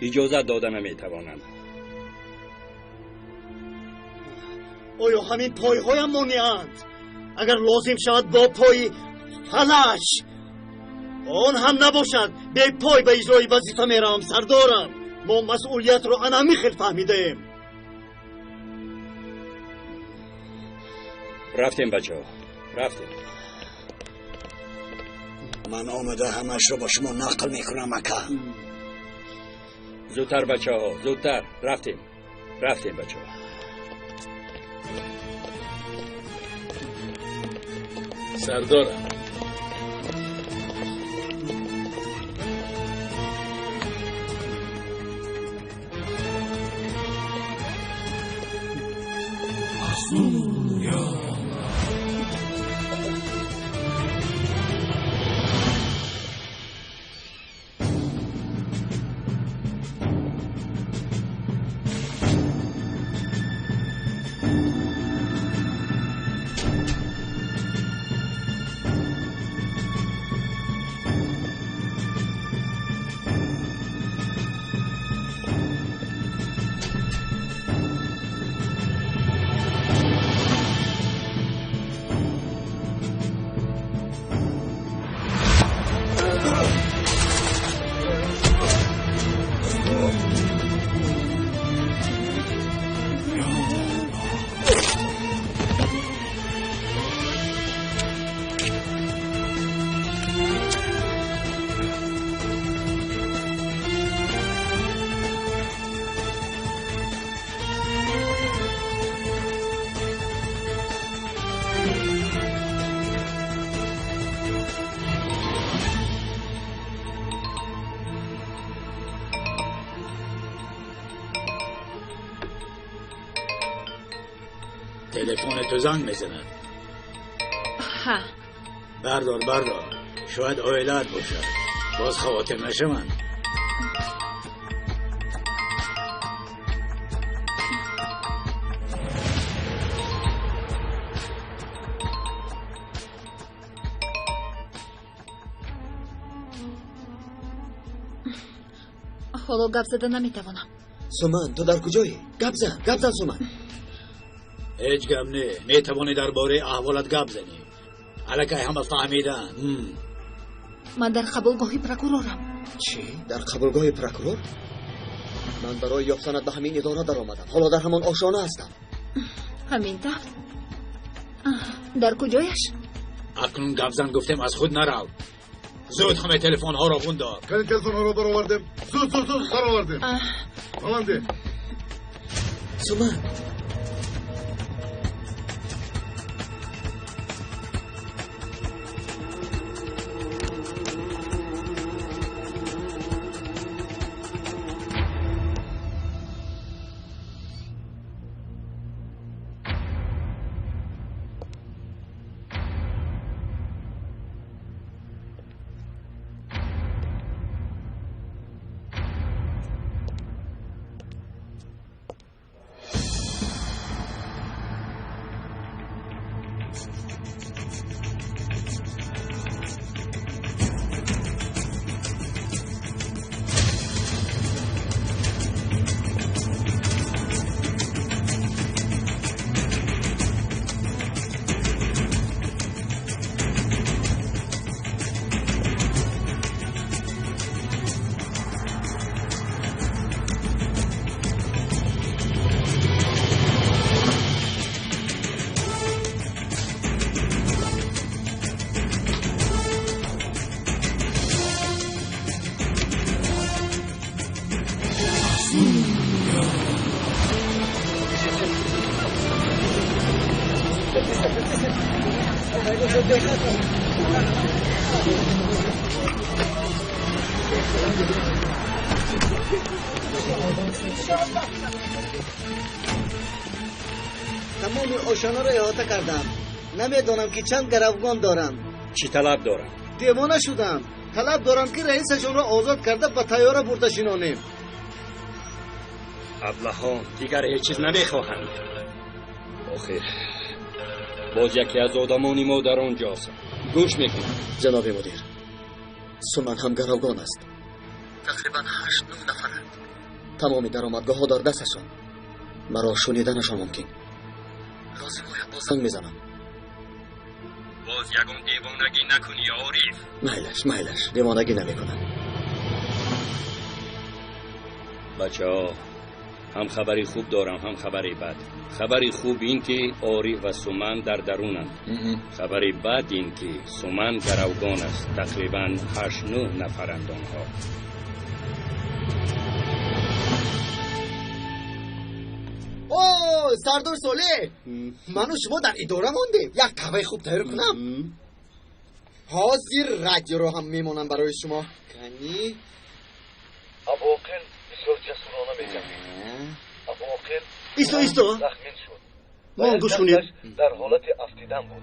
اجازت دادن نمیتوانند. آیا همین پایهایم مانعند؟ اگر لازم شود با پای فلش آن هم نباشد، به پای به اجرای وظیفه میروم سردارم. ما مسئولیت رو انمیخل فهمیدیم. رفتیم بچه ها، رفتیم. من آمده همش رو با شما نقل میکنم اکا. زودتر بچه ها، زودتر. رفتیم بچه ها. سردارم، تلفن تو زنگ میزنن. ها بردار شاید آیلت باشد. باز خواطر نشه من. حالا گپ زدن نمیتوانم. سومن تو در کجایی؟ گپ زن سومن. هیچ گپ نه. میتوانی درباره احوالت گپ زنی. الکی همه فهمیدن. من در قبولگاه پروکورورم. چی؟ در قبولگاه پروکورور؟ من برای یافتنت به همین اداره در آمدم. حالا در همان آشانه هستم. همین طور؟ در کجایش؟ اکنون گپ زن گفتم از خود نرو. زود همه تلفن ها را خوندار. تلفن ها را برآوردم. زود برآوردم. آمده. سومن تمام آشانا را احاطه کردم. نمیدانم که چند گروگان دارم. چی طلب دارم؟ دیوانه شدم. طلب دارم که رئیسشون را آزاد کرده به طیاره بردشینانیم. ابلهان دیگر هیچ چیز نمیخواهند. آخر باز یکی از آدمان ما در آنجاست. گوش میکنم. جناب مدیر، سومن هم گروگان است. تقریبا 8-9 نفرند. تمام درآمدگاه ها در دستشان. مرا شنیدنشان ممکن. لازم باید بازنگ میزنم. باز یگان دیوانگی نکنی عارف. مایلش دیوانگی نمیکنم. بچه ها، هم خبری خوب دارم هم خبری بد. خبری خوب این که عارف و سومن در درونند. خبری بد این که سومن گروگان است. تقریبا 8-9 نفرند آنها. اوه سردار ساله، من و شما در اداره ماندیم. یک قهوه خوب تهیه کنم. حاضر رادیو رو هم میمونم برای شما. کنی ابواقل بسیار جسورانه میجنگید. ابواقل ایستو زخمی شد. مان گوشونید. در حالت افتیدن بود،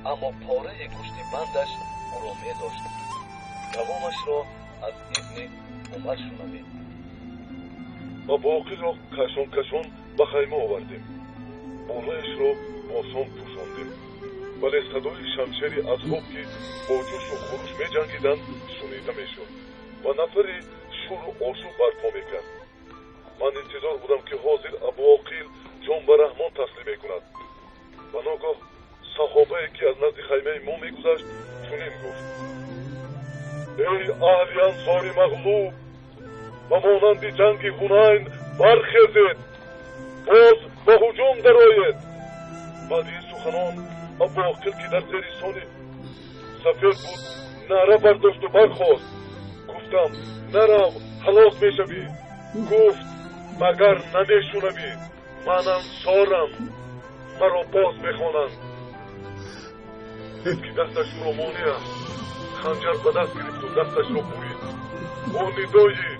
اما پاره گوشت بندش او را می داشت. دوامش را از ابن عمر شنوید. و باقی را کشان کشان به خیمه آوردیم. بالایش را با سام پوشاندیم. ولی صدای شمشیر اصحاب که با جوش و خروش می جنگیدند شنیده می شد و نفری شور و آشوب برپا می کرد. من انتظار بودم که حاضر ابو عاقل جان به رحمان تسلیم می کند. و ناگاه صحابه که از نزد خیمه ما می گذشت چنین گفت: ای اهل انصار مغلوب، و مانند جنگ هنین برخیزید، باز به هجوم درآیید. بعد این سخنان ابو عاقل که در زیر سان سفید بود نعره برداشت و برخاست. گفتم نرو، هلاک می شوی. گفت مگر نمی شنوی من انصارم، مرا باز بخوانند. که دستش رو مانع خنجر به دست گرفت و دستش رو برید. با ندایی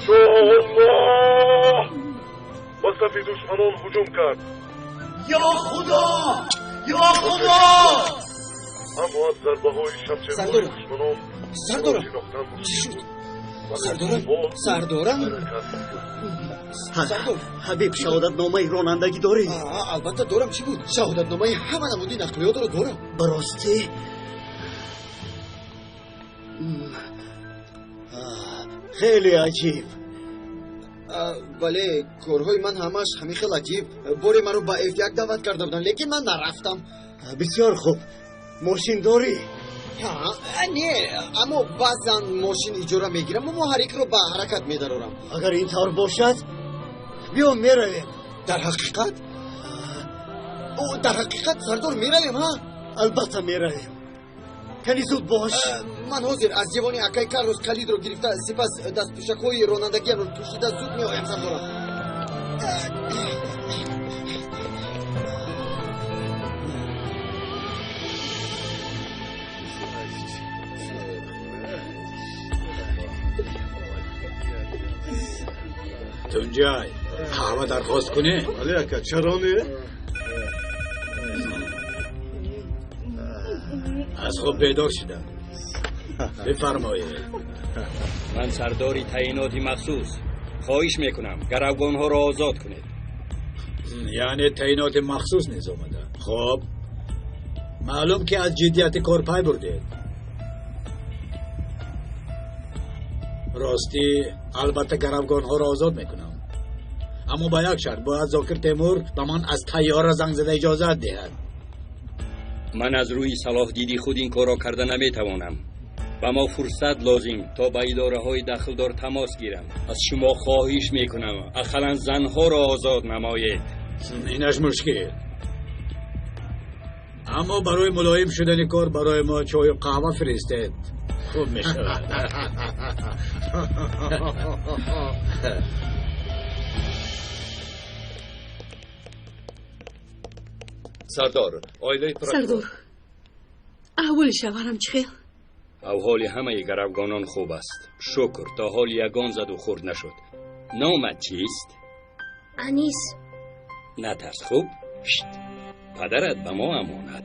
شاه الله به صف دشمنان هجوم کرد. یا خدا، یا خدا! اما از ضربه های شمشیرهای دشمنان سردارم چی شد؟ سردارم حبیب شهادت نامه رانندگی داری؟ البته دارم. چی بود؟ شهادت نامه همه نمودی نقلیات رو دارم. براستی؟ خیلی عجیب. ولی کارهای من همش همین خیلی عجیب. باری من رو به افتیاق دعوت کرده بودن لیکن من نرفتم. بسیار خوب. ماشین داری؟ نه، اما بعضا ماشین اجاره میگیرم و محرک رو به حرکت میدارم. اگر این طور باشد بیا میرویم. در حقیقت؟ در حقیقت سردار میرویم ها؟ البته میرویم. کنی زود باش. من حاضر از جوانی اکای کاروس کلید رو گرفته سپس دست پوشک‌های رانندگی رو پوشیده زود میایم سردارم. تونجای قهوه درخواست کنه؟ ولی اکا چرا نه؟ از خواب بیدار شدم. بفرمایید. من سرداری تعیینات مخصوص. خواهش میکنم گروگان ها را آزاد کنید. یعنی تعیینات مخصوص نیز آمده. خب معلوم که از جدیت کار پای بردید. راستی البته گروگان ها را آزاد میکنم، اما با یک شرط: باید زاکر تیمور به من از طیاره زنگ زده اجازت دهد. من از روی صلاح دیدی خود این کار را کرده نمیتوانم. و ما فرصت لازم تا با اداره های دخلدار تماس گیرم. از شما خواهش میکنم اقلاً زنها را آزاد نمایید. اینش مشکل، اما برای ملایم شدن کار برای ما چای و قهوه فرستید. خوب میشود. سردار، آیله سردار، احوال شوهرم چخیر؟ احوال همه گروگانان خوب است، شکر. تا حال یگان زد و خورد نشد. نامت چیست؟ انیس. نترس. خوب؟ شت. پدرت به ما امانت.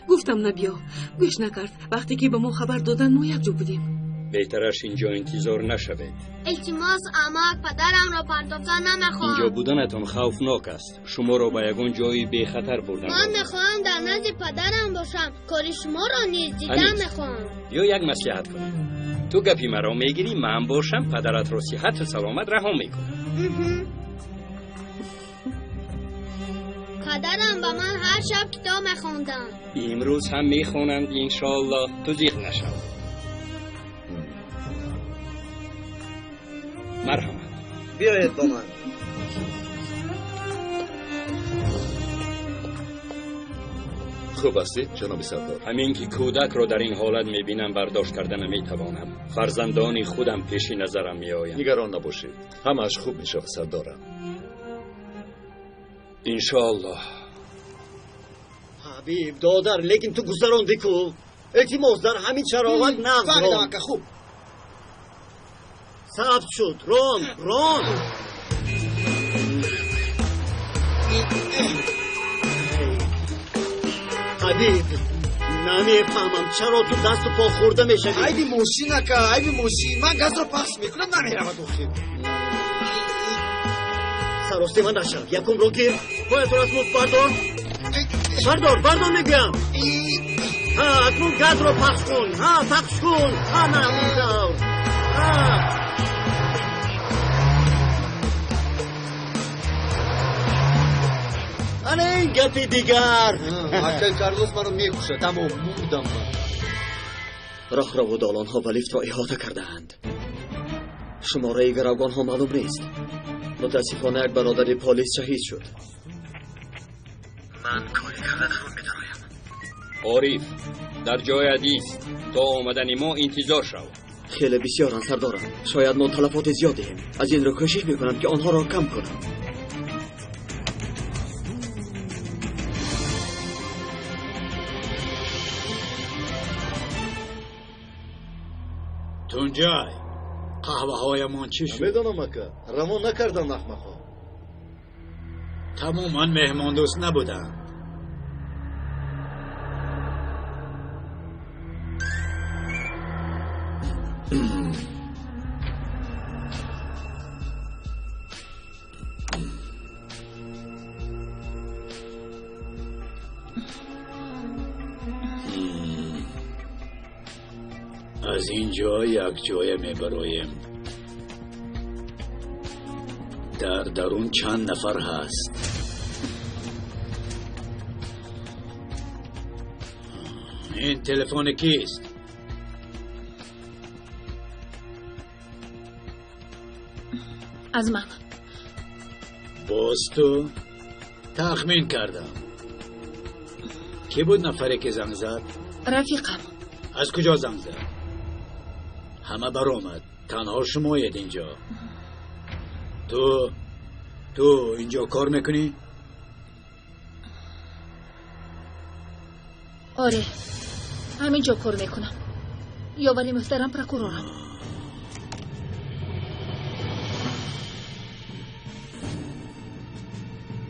گفتم نبیا، گوش نکرد. وقتی که به ما خبر دادن ما یک جا بودیم. بهترش اینجا انتظار نشوید. التماس اما پدرم را پرتابزن نمیخوام. اینجا بودنتان خوفناک است. شما را به یگان جایی بی خطر بردم. من میخوام در نزد پدرم باشم. کار شما را نیز دیدن میخوام. یا یک مصلحت کنیم. تو گپی مرا میگیری، من باشم پدرت را صحت و سلامت رها میکنم. پدرم با من هر شب کتاب میخوندن. امروز هم میخونند انشاءالله. تو زیغ نشو. مرحمت. بیایید با من. خوب هستید جناب سردار؟ همین که کودک را در این حالت میبینم برداشت کردن نمیتوانم. فرزندان خودم پیش نظرم میآیند. نگران نباشید، همش خوب میشه سردارم. انشاءالله. حبیب دادر، لیکن تو گذراندی کو. التماس در همین شرایط نقض. خوب ثبت شد. ران حبیب نمیفهمم چرا تو دست و پا خورده میشوی. عیبی موشی نکن، عیبی موشی. من گاز رو پخش میکنم نمیرم داخل. سراستی من نشد. یکم رو گیر. باید تو از موت بردار میگم. ها اکنون گاز رو پخش کن. ها پخش کن. ها نمیدار. آنه این گپی دیگر. اکل کارلوس منو میکشه. تمام بودم من. راه را و دالان ها و لیفت را احاطه کرده اند. شماره گروگان ها معلوم نیست. متاسفانه یک برادر پلیس شهید شد. من کاری کرده درون میدرایم. عارف در جای حدیث تا آمدن ما انتظار شو. خیلی بسیار انصر دارم. شاید ما تلفات زیاد دهیم. از این رو کوشش میکنم که آنها را کم کنم. تونجای قهوه های من چی شد؟ میدانم اکا روان نکردم احمقا. تماما مهمان دوست نبودن. از اینجا یک جای میبرایم. در درون چند نفر هست. این تلفن کیست؟ از من. باز تو؟ تخمین کردم. کی بود نفری که زنگ زد؟ رفیقم. از کجا زنگ زد؟ همه برآمد. تنها شماید اینجا. تو اینجا کار میکنی؟ آره همینجا کار میکنم. یاوری محترم پرکورورم.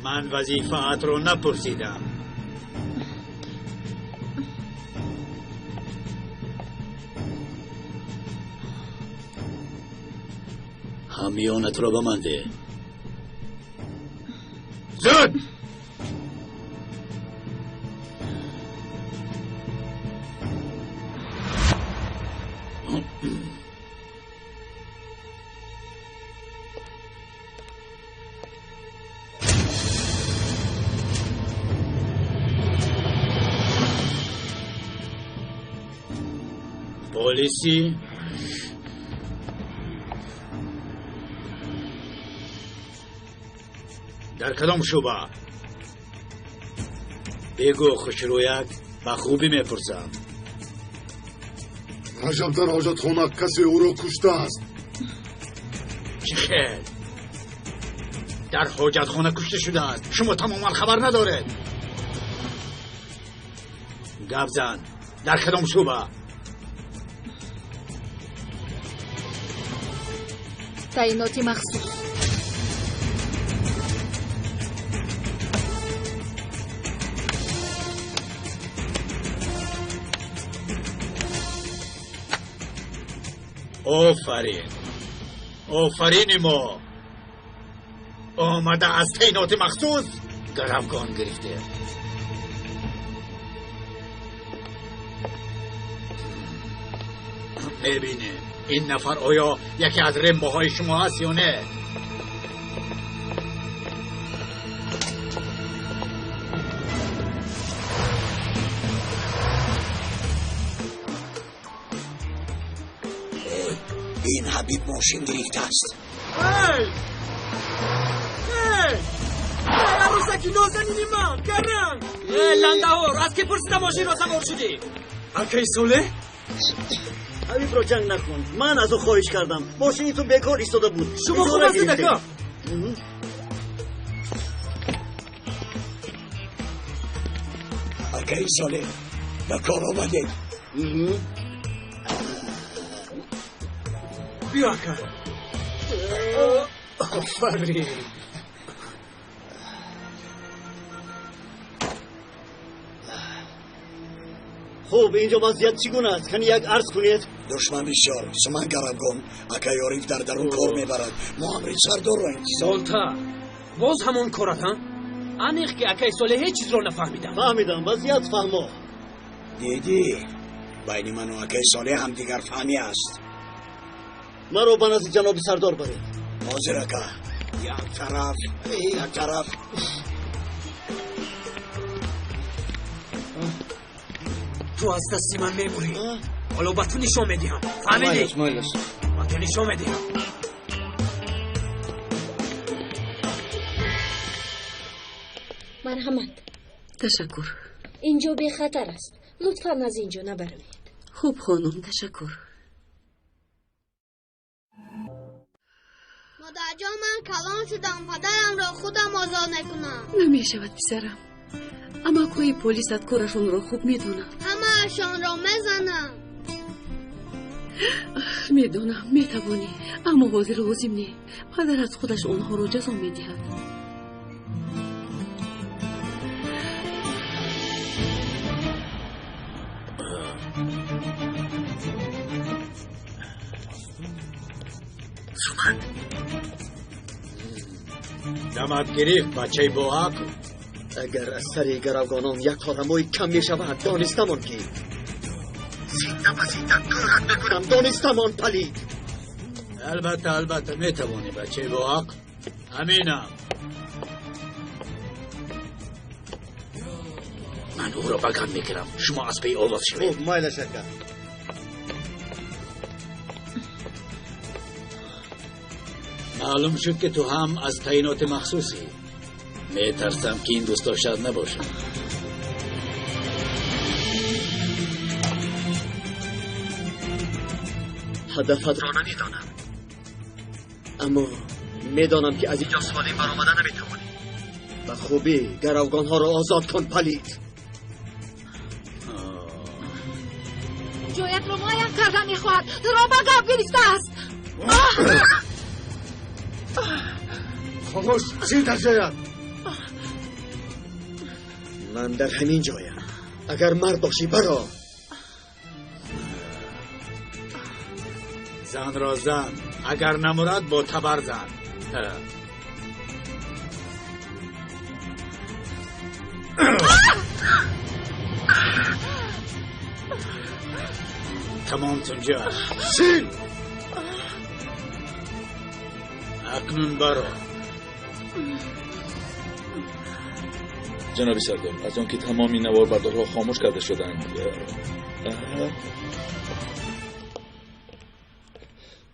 من وظیفه‌ات رو نپرسیدم. همیانت را به من ده. زود! پلیسی در کدام شعبه؟ بگو خوشرویت به خوبی میپرسم. رجب در حاجت خانه کسی او را کشته است. چه خیل؟ در حاجت خانه کشته شده است. شما تماما خبر ندارید. گپ زن. در کدام شعبه؟ تعییناتی مخصوص. آفرین ما آمده از تعیینات مخصوص گروگان گرفته. ببینه این نفر آیا یکی از رمباهای شما هست یا نه؟ این حبیب ماشین گرفته است. عروسکی نازنینی من کرم. لندهور از که پرسیدم ماشین را سوار شدی؟ اکی سوله؟ حبیب را جنگ نکن. من از او خواهش کردم. ماشینی تو بیکار ایستاده بود. شما خوب هستید اکا؟ اکی سوله به کار آمده. بیا کن. آفرین. خوب اینجا وضعیت چگونه است؟ کنی یک عرض کنید. دشمن بسیار سمن گرمگون اکای عارف در درون کار میبرد. ما امری سردار را انتظار. سالتا باز همون کارت ها؟ انیخ که اکای ساله هیچ چیز رو نفهمیدم. فهمیدم وضعیت فهمو. دیدی بین من و اکای ساله هم دیگر فهمی است. مرا به نزد جناب سردار برید. حاضر اکا یک طرف تو از دستی من میبوری. حالا با تو نشون میدیم. فهمیدی؟ با تو نشون میدیم. مرحمت. تشکر. اینجا به خطر است. لطفاً از اینجا نبروید. خوب خانم تشکر. مادر جان من کلان شدم پدرم را خودم آزاد نکنم. نمیشود پسرم. اما کوی پلیست کارشون را خوب میدونم. همه اشان را میزنم. میدونم میتوانی اما حاضر لازم نی. پدر از خودش اونها رو جزا میدهد. دمت گرفت بچه با عقل. اگر از سری گروگانان یک تارموی کم می شود دانستمان که سیده به سیده دورت بکنم. دانستمان پلید. البته می توانی بچه با عقل. همینم. من او را بگم میکنم. شما از پی آواز شوید. خوب مایل شکر. معلوم شد که تو هم از تعینات مخصوصی. میترسم که این دوستا شاید نباشه. هدفت را نمیدانم اما میدانم که از اینجا سالم برآمده نمیتوانی. به خوبی گروگان ها را آزاد کن پلید. جویت رو مایم کردن میخواهد. را بگم گرفته است. خاموش چی در جاید؟ من در همین جایم. اگر مرد باشی برا. زن را زن. اگر نمرد با تبر زن. تمام تونجا سین اکنون برو. جناب سردار از آن که تمامی نوار بردارها خاموش کرده شدند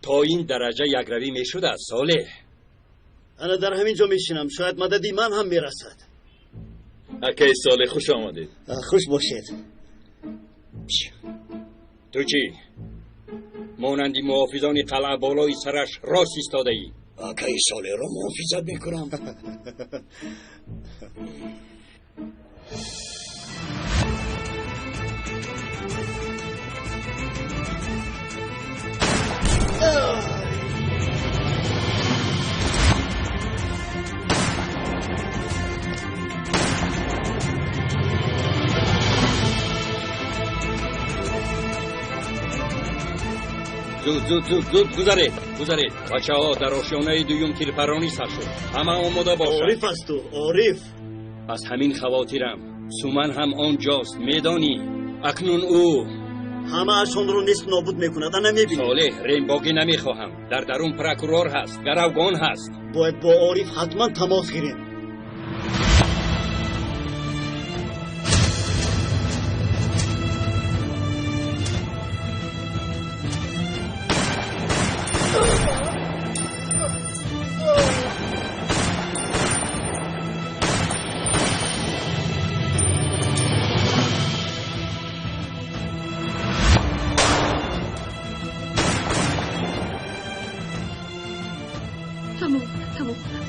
تا این درجه یک روی می شده صالح. انا در همین جا میشینم. شاید مددی من هم میرسد. اکای صالح خوش آمدید. خوش باشید. تو چی؟ مانندی محافظان قلعه بالای سرش راست ایستاده ای؟ اکای صالح را محافظت میکنم. زود گذارید. بچه ها در آشیانه دویم تیرپرانی سر شد. همه آماده باشند. عارف است تو عارف. پس همین خواتیرم. سومن هم آنجاست میدانی. اکنون او همه اشون رو نیست نابود میکند. نمیبینی صالح رینباگی نمیخواهم. در درون پرکرور هست. گروگان هست. باید با عارف حتما تماس گیریم.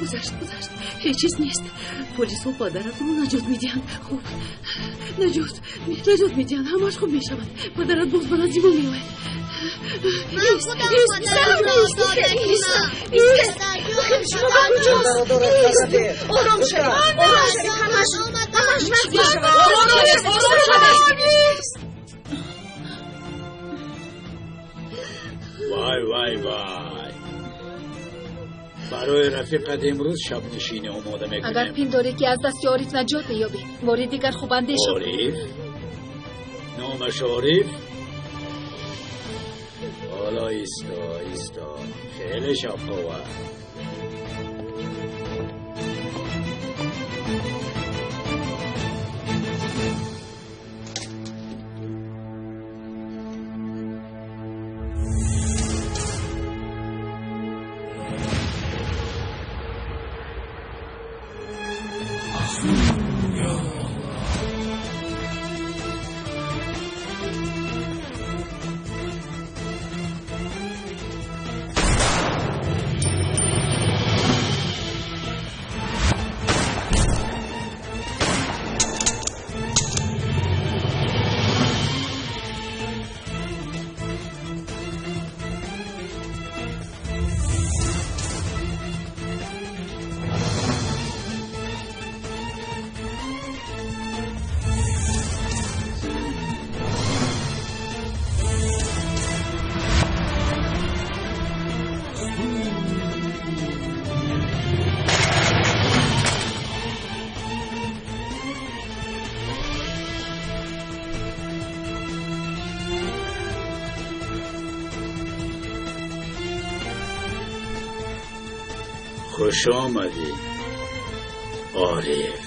گذشت هیچ چیز نیست. پلیس و پدرت رو نجات میدهند. خوب نجات میدهند. همش خوب میشود. پدرت باز به نزدیک میآید. من خودم پدرم را آزاد نکنم. آرام شد. همش میشود. برای رفیقت امروز شب نشینی آماده میکنیم. اگر پنداری که از دست عارف نجات بیابی باری دیگر خوب اندیشه کن. عارف؟ نامش عارف؟ حالا ایستا خیلی شفاوه. خوش آمدی عارف.